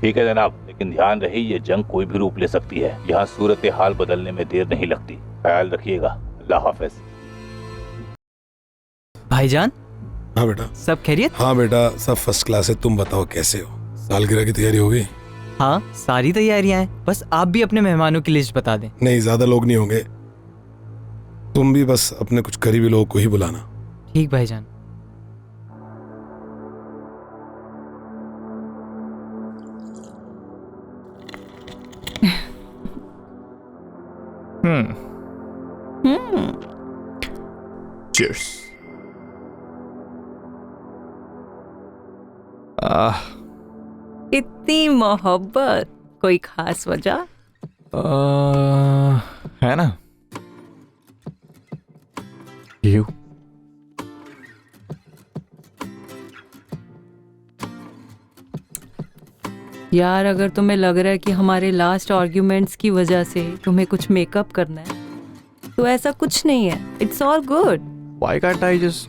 ठीक है जनाब, लेकिन ध्यान रहे ये जंग कोई भी रूप ले सकती है। यहाँ सूरत हाल बदलने में देर नहीं लगती। ख्याल रखिएगा। अल्लाह हाफिज। भाईजान। हाँ बेटा। सब खैरियत? हाँ बेटा, सब फर्स्ट क्लास है। तुम बताओ कैसे हो? सालगिरह की तैयारी हो गई? हाँ, सारी तैयारियां हैं। बस आप भी अपने मेहमानों की लिस्ट बता दें। नहीं, ज्यादा लोग नहीं होंगे। तुम भी बस अपने कुछ करीबी लोगों को ही बुलाना। ठीक भाईजान। Cheers. इतनी मोहब्बत, कोई खास वजह? है ना? You. यार अगर तुम्हें लग रहा है कि हमारे लास्ट आर्ग्यूमेंट्स की वजह से तुम्हें कुछ मेकअप करना है, तो ऐसा कुछ नहीं है। It's all good. Why can't I just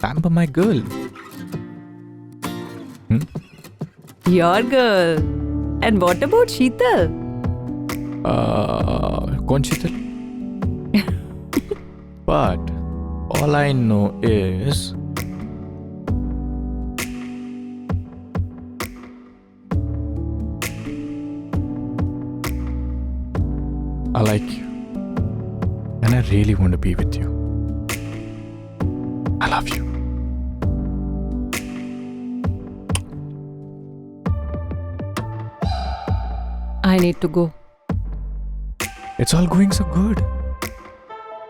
pamper my girl? Your girl. And what about Sheetal? कौन शीतल? But all I know is I like you and I really want to be with you. I love you. I need to go. It's all going so good.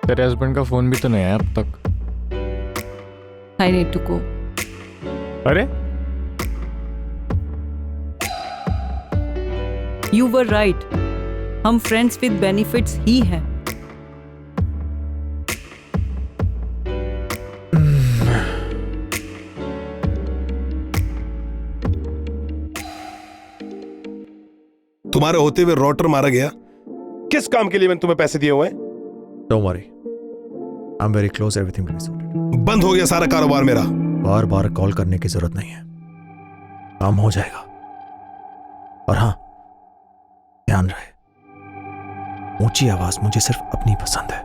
तेरे husband का phone भी तो नहीं आया अब तक. I need to go. अरे You were right. हम friends with benefits ही हैं. तुम्हारे होते हुए रोटर मारा गया. किस काम के लिए मैंने तुम्हें पैसे दिए हुए हैं? Don't worry. I'm very close. Everything will be sorted. बंद हो गया सारा कारोबार मेरा. बार बार कॉल करने की जरूरत नहीं है. काम हो जाएगा. और हाँ, ध्यान रहे, ऊंची आवाज मुझे सिर्फ अपनी पसंद है.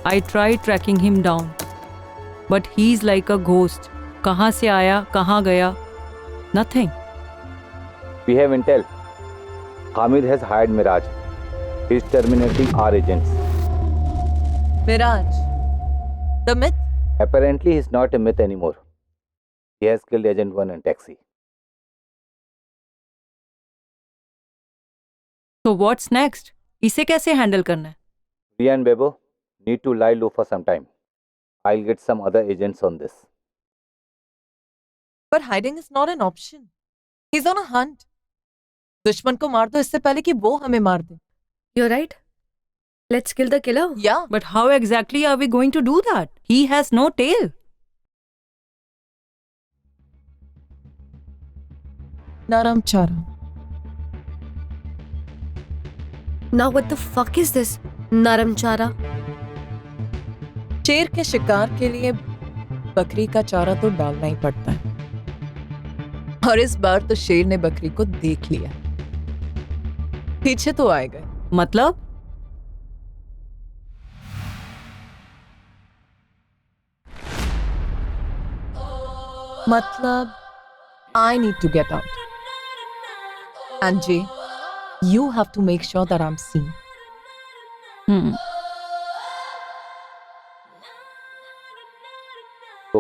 I tried tracking him down, but he's like a ghost. कहाँ से आया, कहाँ गया? Nothing. We have intel. Hamid has hired Miraj. He is terminating our agents. Miraj, the myth? Apparently, he is not a myth anymore. He has killed Agent 1 and Taxi. So what's next? इसे कैसे handle करना है? Riya and Bebo need to lie low for some time. I'll get some other agents on this. But hiding is not an option. He's on a hunt. दुश्मन को मार दो इससे पहले कि वो हमें मार दे. You're right. Let's kill the killer. Yeah. But how exactly are we going to do that? He has no tail. Naram Chara. Now what the fuck is this? Naram Chara? शेर के शिकार के लिए बकरी का चारा तो डालना ही पड़ता है. और इस बार तो शेर ने बकरी को देख लिया. पीछे तो आए गए। मतलब I need to get out. And Jay, you have to make sure that I'm seen.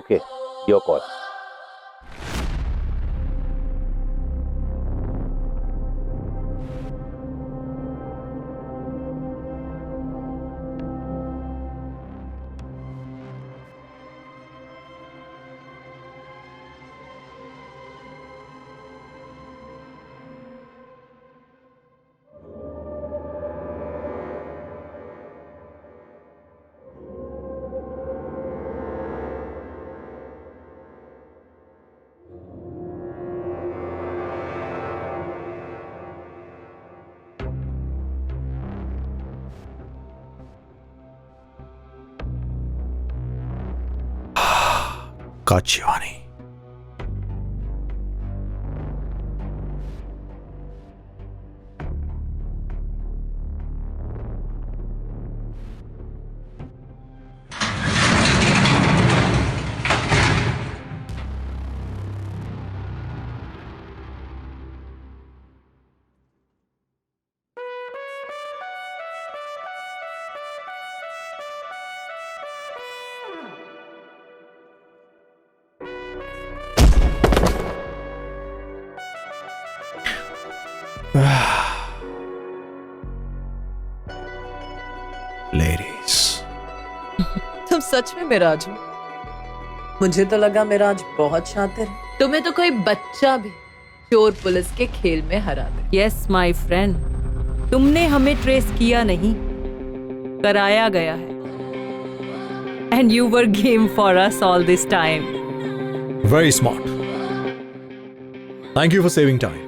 Okay, your call. काचिवानी। लेडीज, तुम सच में मिराज हो? मुझे तो लगा मिराज बहुत शातिर है। तुम्हें तो कोई बच्चा भी चोर पुलिस के खेल में हरा दे। यस माय फ्रेंड, तुमने हमें ट्रेस किया नहीं, कराया गया है। And you were game for us all this time. Very smart. Thank you for saving time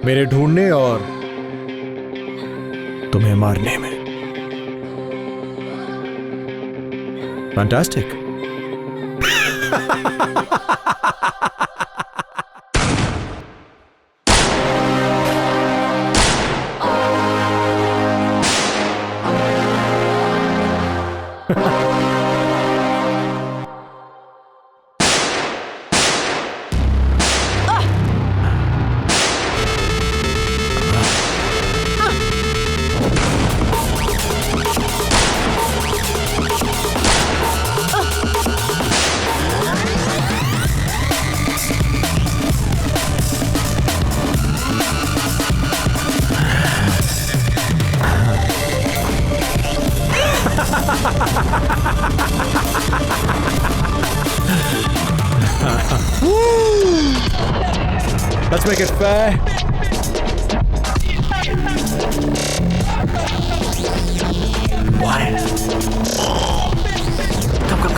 मेरे ढूंढने और तुम्हें मारने में। Fantastic. Let's make it fair. What? Come.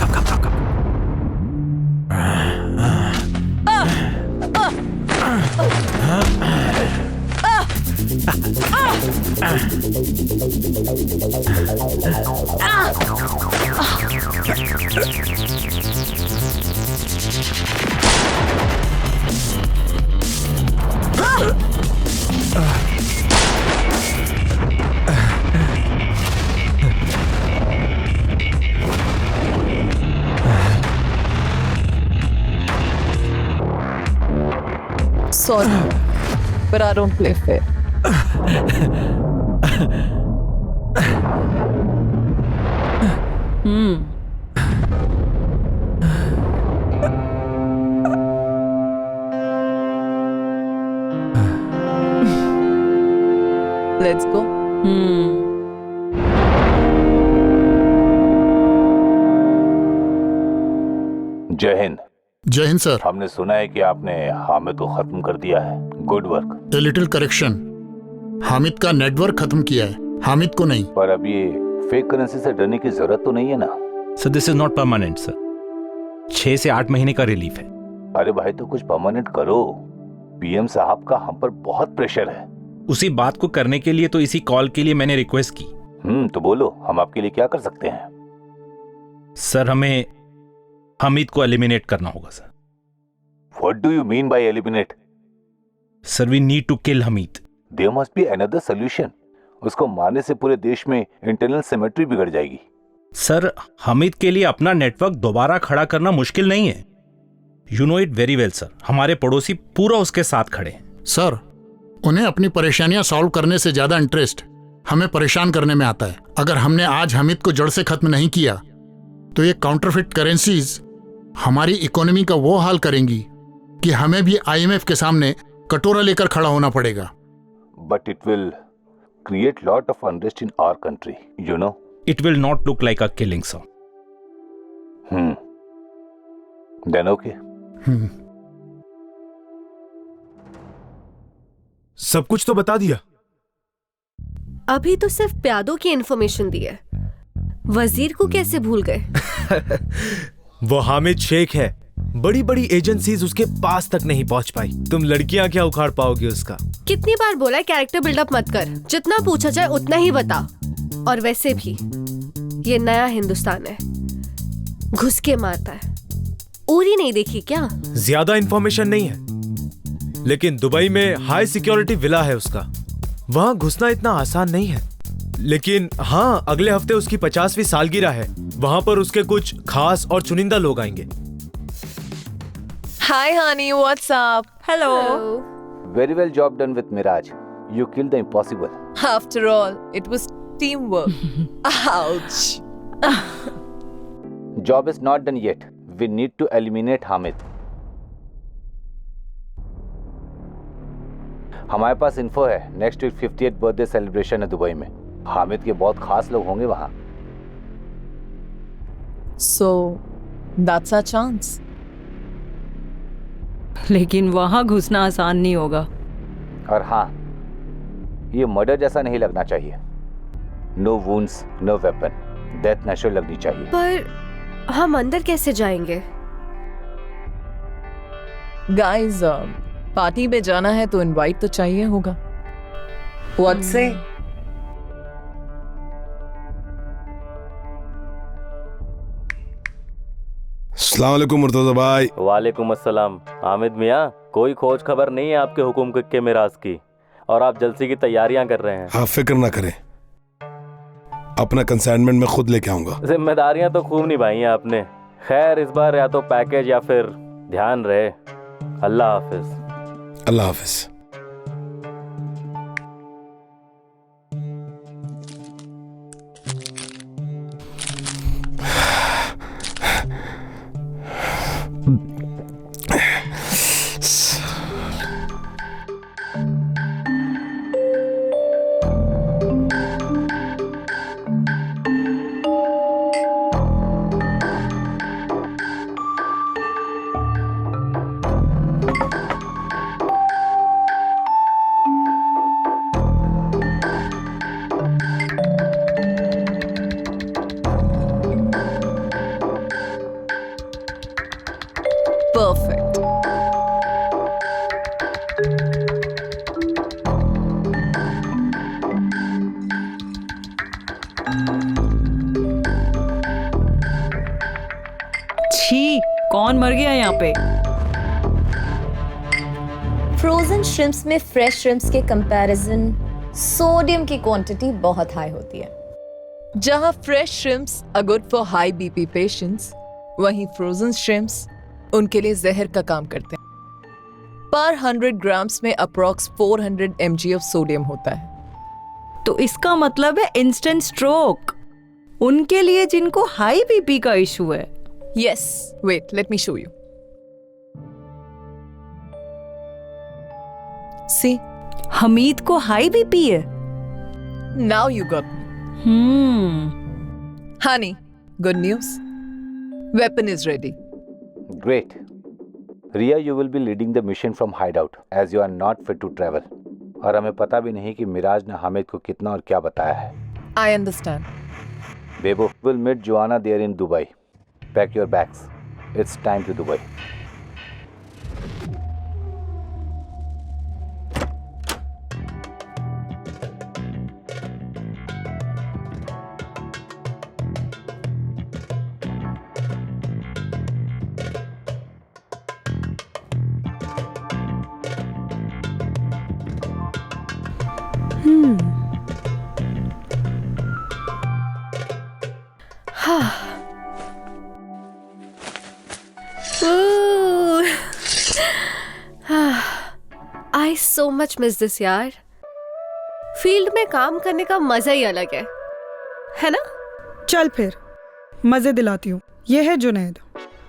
Sorry, but I don't play fair. Let's go. जय हिंद। जय Hind sir. हमने सुना है कि आपने हामिद को खत्म कर दिया है। Good work. A little correction, Hamid का नेटवर्क खत्म किया है, हामिद को नहीं। पर अब ये फेक करेंसी से डरने की जरूरत तो नहीं है ना? Sir this is not permanent sir, 6 से 8 महीने का रिलीफ है। अरे भाई तो कुछ परमानेंट करो, पीएम साहब का हम पर बहुत प्रेशर है। उसी बात को करने के लिए तो इसी कॉल के लिए मैंने रिक्वेस्ट की। तो बोलो, हम आपके लिए क्या कर सकते हैं? सर हमें हामिद को एलिमिनेट करना होगा sir. What do you mean by eliminate? Sir we need to kill Hamid. There must be another solution. उसको मारने से पूरे देश में इंटरनल सिमेट्री बिगड़ जाएगी। सर, हामिद के लिए अपना नेटवर्क दोबारा खड़ा करना मुश्किल नहीं है। You know it very well sir. हमारे पड़ोसी पूरा उसके साथ खड़े हैं। सर, उन्हें अपनी परेशानियां सॉल्व करने से ज्यादा इंटरेस्ट हमें परेशान करने में आता है। अगर हमने आज हामिद को जड़ से खत्म नहीं किया तो ये काउंटरफिट करेंसीज हमारी इकोनॉमी का वो हाल करेंगी कि हमें भी IMF के सामने कटोरा लेकर खड़ा होना पड़ेगा। But it will create lot of unrest in our country, you know. It will not look like a killing, sir. Then okay. सब कुछ तो बता दिया। अभी तो सिर्फ प्यादों की इंफॉर्मेशन दी है। वजीर को कैसे भूल गए? वो हामिद शेख है। बड़ी बड़ी एजेंसीज उसके पास तक नहीं पहुंच पाई। तुम लड़कियां क्या उखाड़ पाओगे उसका? कितनी बार बोला है कैरेक्टर बिल्डअप मत कर, जितना पूछा जाए उतना ही बता। और वैसे भी ये नया हिंदुस्तान है, घुस के मारता है। उरी नहीं देखी क्या? ज्यादा इंफॉर्मेशन नहीं है, लेकिन दुबई में हाई सिक्योरिटी विला है उसका। वहां घुसना इतना आसान नहीं है। लेकिन हाँ, अगले हफ्ते उसकी 50वीं सालगिरह है। वहां पर उसके कुछ खास और चुनिंदा लोग आएंगे। Hi honey, what's up? Hello. Very well job done with Miraj. You killed the impossible. After all, it was teamwork. Ouch. Job is not done yet. We need to eliminate Hamid. हमारे पास info है, next week 50th birthday celebration है Dubai में। हामिद के बहुत खास लोग होंगे वहां। So, that's our chance. लेकिन वहां घुसना आसान नहीं होगा। और हाँ, ये मर्डर जैसा नहीं लगना चाहिए। No wounds, no weapon, death natural लगनी चाहिए। पर हम अंदर कैसे जाएंगे? Guys, पार्टी में जाना है तो इनवाइट तो चाहिए होगा। What say? अस्सलाम वालेकुम मुर्तज़ा भाई। वालेकुम अस्सलाम। हामिद मियाँ, कोई खोज खबर नहीं है आपके हुकुम के मिराज की, और आप जलसे की तैयारियां कर रहे हैं। हाँ, फिक्र ना करें, अपना कंसाइनमेंट मैं खुद लेके आऊंगा। जिम्मेदारियां तो खूब निभाई हैं आपने। खैर, इस बार या तो पैकेज या फिर ध्यान रहे। अल्लाह हाफिज। अल्लाह हाफिज। Perfect. छी, कौन मर गया यहाँ पे? फ्रोजन श्रिम्प्स में फ्रेश श्रिम्प्स के कंपैरिजन सोडियम की क्वांटिटी बहुत हाई होती है। जहां fresh shrimps are good for high BP patients, वहीं फ्रोजन श्रिम्प्स उनके लिए जहर का काम करते हैं। पर 100 ग्राम्स में अप्रॉक्स 400 mg ऑफ सोडियम होता है। तो इसका मतलब है इंस्टेंट स्ट्रोक उनके लिए जिनको हाई बीपी का इशू है। Yes, wait, let me show you. See? Hamid को हाई बीपी है। Now you got me. Honey, good news. Weapon is ready. Great. Ria, you will be leading the mission from hideout as you are not fit to travel. और हमें पता भी नहीं कि मिराज ने हामिद को कितना और क्या बताया है। I understand. Bebo, we'll meet Joanna there in Dubai. Pack your bags. It's time to Dubai. so much miss this यार। फील्ड में काम करने का मजा ही अलग है ना? चल फिर मजे दिलाती हूँ। ये है जुनैद,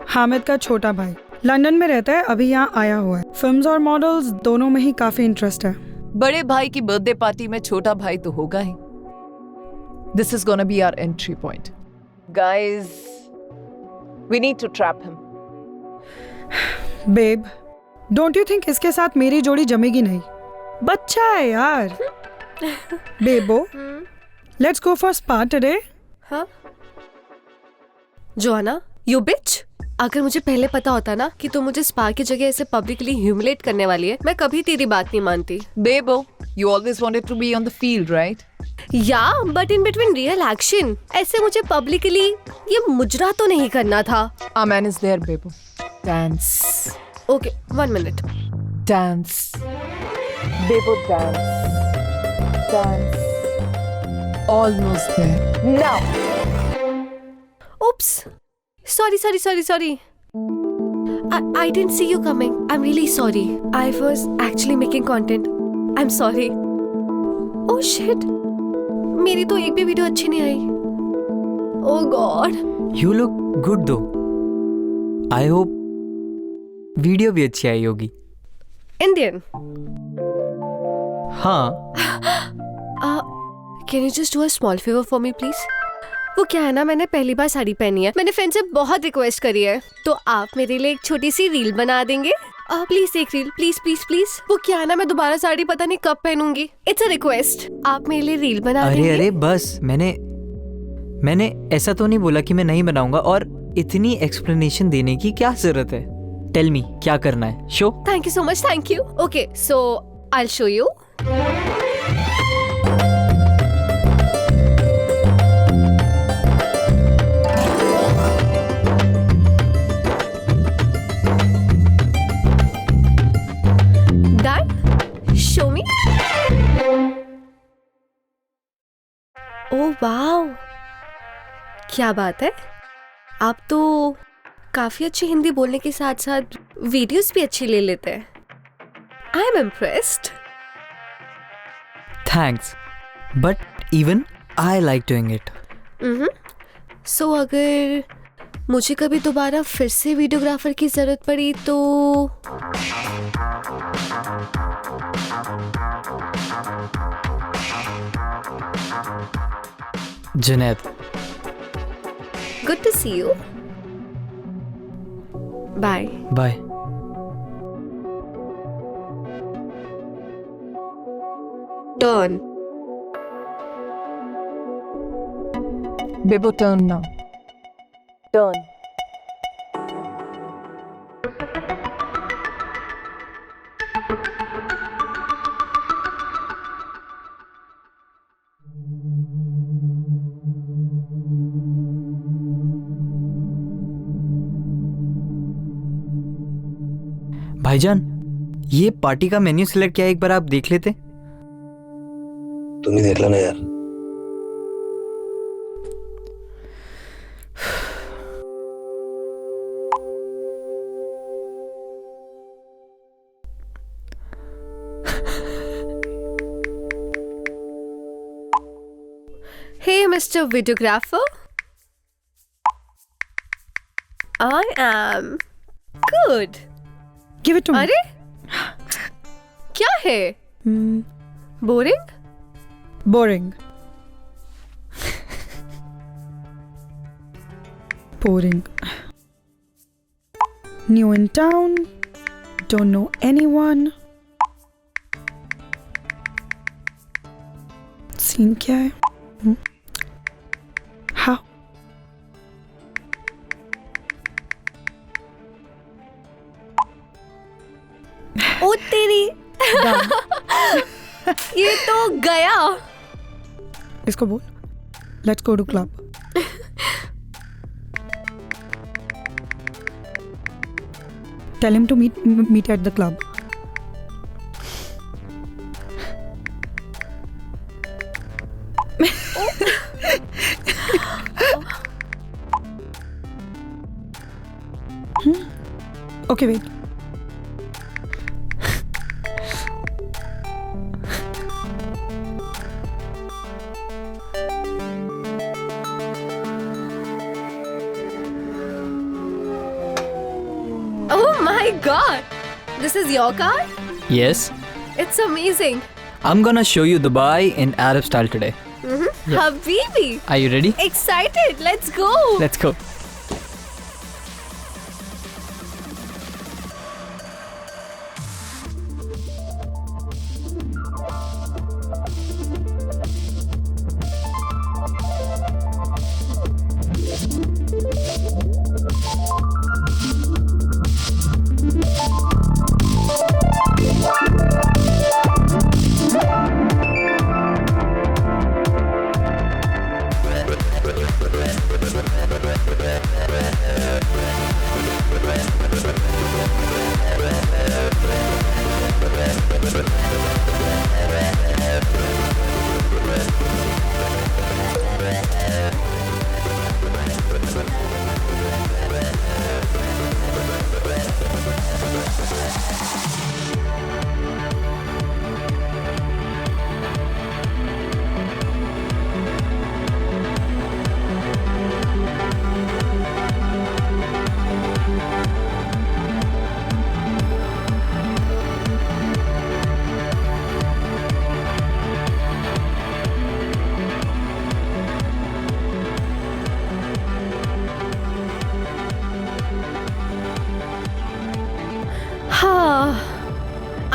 हामिद का छोटा भाई, लंदन में रहता है, अभी यहाँ आया हुआ है। फिल्म्स और मॉडल्स दोनों में ही काफी इंटरेस्ट है। बड़े भाई की बर्थडे पार्टी में छोटा भाई तो होगा ही। This is gonna be our entry point. Guys, we need to trap him. Babe, don't you think इसके साथ मेरी जोड़ी जमेगी नहीं? बच्चा है यार। Bebo, let's go for spa today. हाँ? Joanna, you bitch! अगर मुझे पहले पता होता ना कि तू मुझे स्पा की जगह ऐसे पब्लिकली ह्यूमिलेट करने वाली है, मैं कभी तेरी बात नहीं मानती। Bebo, you always wanted to be on the field, right? Yeah, but in between real action. ऐसे मुझे पब्लिकली ये मुजरा तो नहीं करना था। Our man is there, Bebo. Dance. Okay, 1 minute. Dance. Bebo, dance. Dance. Almost there. Now. Oops. Sorry. I didn't see you coming. I'm really sorry. I was actually making content. I'm sorry. Oh shit. मेरी तो एक भी video अच्छी नहीं आई। Oh God. You look good though. I hope video भी अच्छी आई होगी। Indian. हाँ। Can you just do a small favor for me, please? वो क्या है ना, मैंने पहली बार साड़ी पहनी है, मैंने फ्रेंड से बहुत रिक्वेस्ट करी है, तो आप मेरे लिए एक छोटी सी रील बना देंगे? प्लीज एक रील, प्लीज। वो क्या है ना, मैं दोबारा साड़ी पता नहीं कब पहनूंगी। इट्स अ रिक्वेस्ट, आप मेरे लिए रील बना देंगे? अरे बस, मैंने ऐसा तो नहीं बोला कि मैं नहीं बनाऊंगा, और इतनी एक्सप्लेनेशन देने की क्या जरूरत है? टेल मी, क्या करना है? Show. Thank you so much, thank you. Okay, so I will show you. Show me. Oh wow, क्या बात है। आप तो काफी अच्छी हिंदी बोलने के साथ साथ वीडियोस भी अच्छी ले लेते हैं। I am impressed. Thanks, but even I like doing it. So अगर मुझे कभी दोबारा फिर से वीडियोग्राफर की जरूरत पड़ी तो Junaid. Good to see you. Bye. Bye. Turn. Bebo, turn now. Turn. भाईजान, ये पार्टी का मेन्यू सिलेक्ट किया, एक बार आप देख लेते। तुम ही देख लेना यार। Hey, Mr. Videographer. I am good. Give it to me. अरे क्या है? Boring? Boring. Boring. New in town. Don't know anyone. Scene क्या है? How? ओ तेरी ये तो गया। इसको बोल, let's go to club. Tell him to meet at the club. Okay, wait. my God! This is your car? Yes. It's amazing. I'm gonna show you Dubai in Arab style today. Mm-hmm. Yeah. Habibi. Are you ready? Excited. Let's go. Let's go.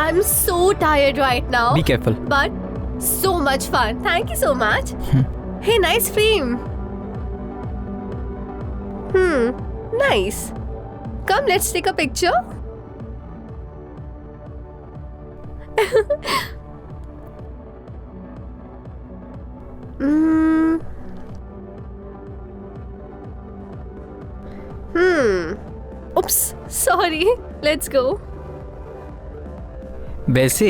I'm so tired right now. Be careful. But so much fun. Thank you so much. Hey, nice frame. Nice. Come, let's take a picture. Oops, sorry. Let's go. वैसे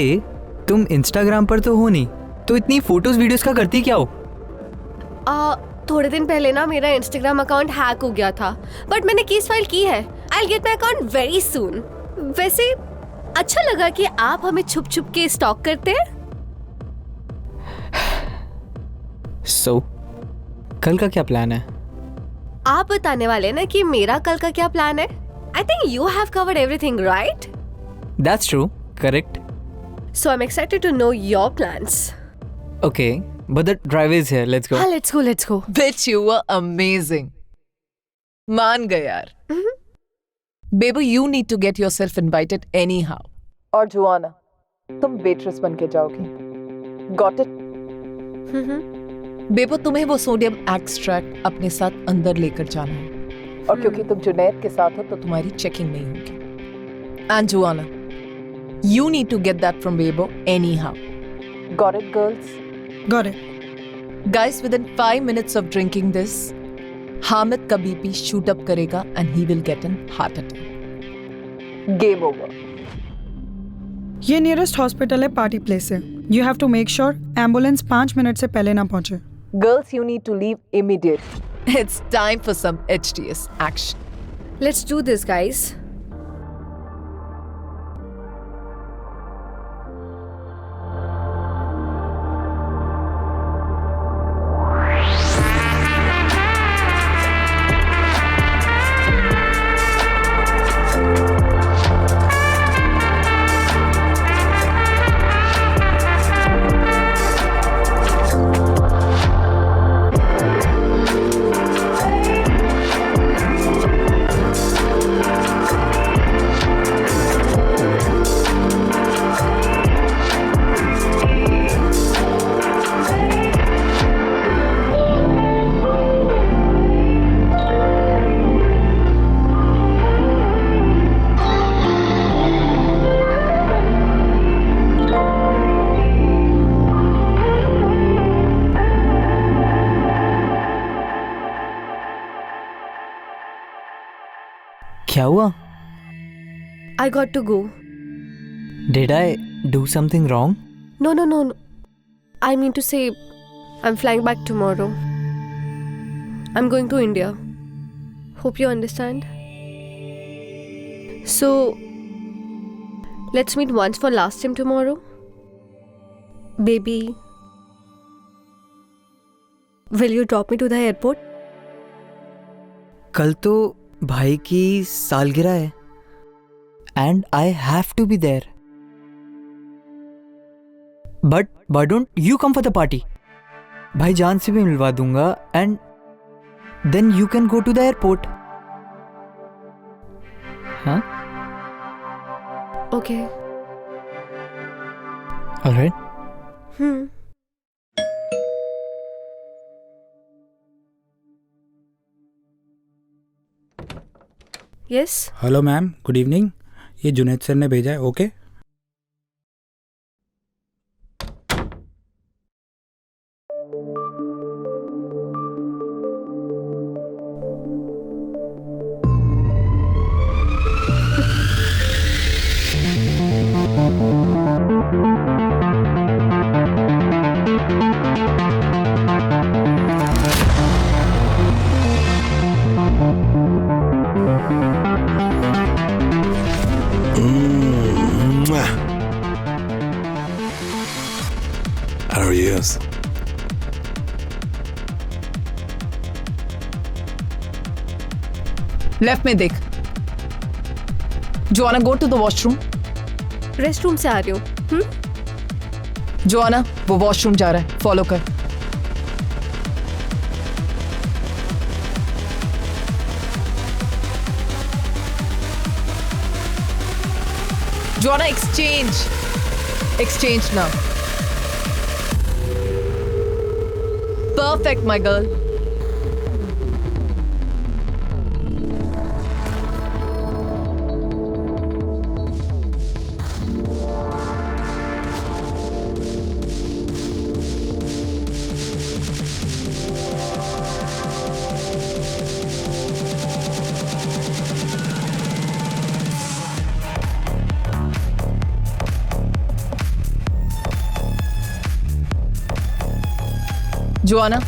तुम Instagram पर तो हो नहीं, तो इतनी photos videos का करती क्या हो? थोड़े दिन पहले ना मेरा इंस्टाग्राम अकाउंट हैक हो गया था, बट मैंने केस फाइल की है. I'll get my account very soon. वैसे अच्छा लगा कि आप हमें छुप छुप के स्टॉक करते हैं. So, कल का क्या प्लान है? आप बताने वाले ना कि मेरा कल का क्या प्लान है. I think you have covered everything, right? That's true, correct. So I'm excited to know your plans. Okay, but the driver is here. Let's go. Let's go, let's go. Bitch, you were amazing. मान गए यार. Baby, you need to get yourself invited anyhow. और Juana, तुम waitress बन के जाओगी. Got it? बेबो, तुम्हें वो सोडियम एक्सट्रैक्ट अपने साथ अंदर लेकर जाना है. और क्योंकि तुम जुनैद के साथ हो तो तुम्हारी चेकिंग नहीं होगी. And Juana, you need to get that from Weibo anyhow. Got it, girls? Got it. Guys, within 5 minutes of drinking this, Hamid का BP shoot up करेगा and he will get an heart attack. Game over. ये nearest hospital है, party place है. You have to make sure ambulance 5 minute से पहले ना पहुंचे. Girls, you need to leave immediately. It's time for some HTS action. Let's do this, guys. क्या हुआ? I got to go. Did I do something wrong? No. I mean to say, I'm flying back tomorrow. I'm going to India. Hope you understand. So, let's meet once for last time tomorrow. Baby, will you drop me to the airport? कल तो भाई की सालगिरह है. and I have to be there. But why don't you come for the party? भाईजान से भी मिलवा दूंगा and then you can go to the airport. हाँ? Okay. All right. Yes. Hello ma'am, good evening. ये जुनैद सर ने भेजा है। Okay How are you? Left में देख। Joanna, go to the washroom. Restroom से आ रही हूँ। जोआना, वो वॉशरूम जा रहा है, फॉलो कर। Joanna, exchange now. Perfect, my girl. Joanna,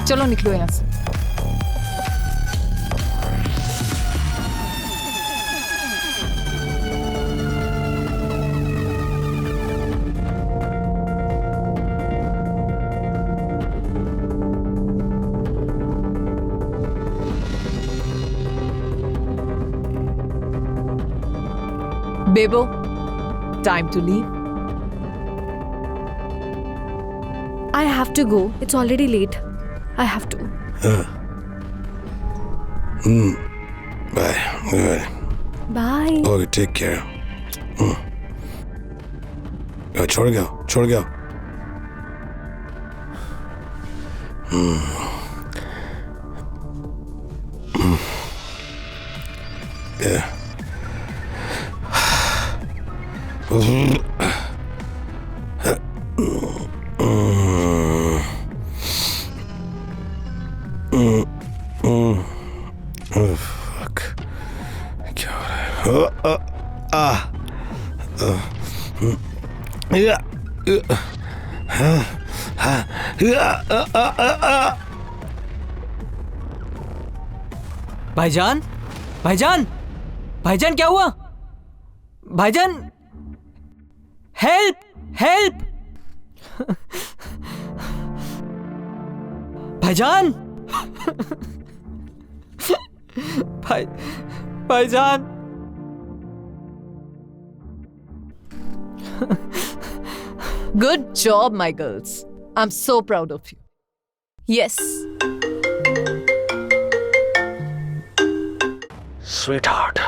चलो निकलो यहाँ से। Bebo, time to leave. I have to go. It's already late. I have to. Bye. Good. Bye. Okay, take care. छोड़ गया। Yeah. Oh, fuck. क्या हो रहा है? भाईजान, क्या हुआ? भाईजान, हेल्प! भाईजान, भाईजान, Good job, my girls. I'm so proud of you. Yes. Sweetheart.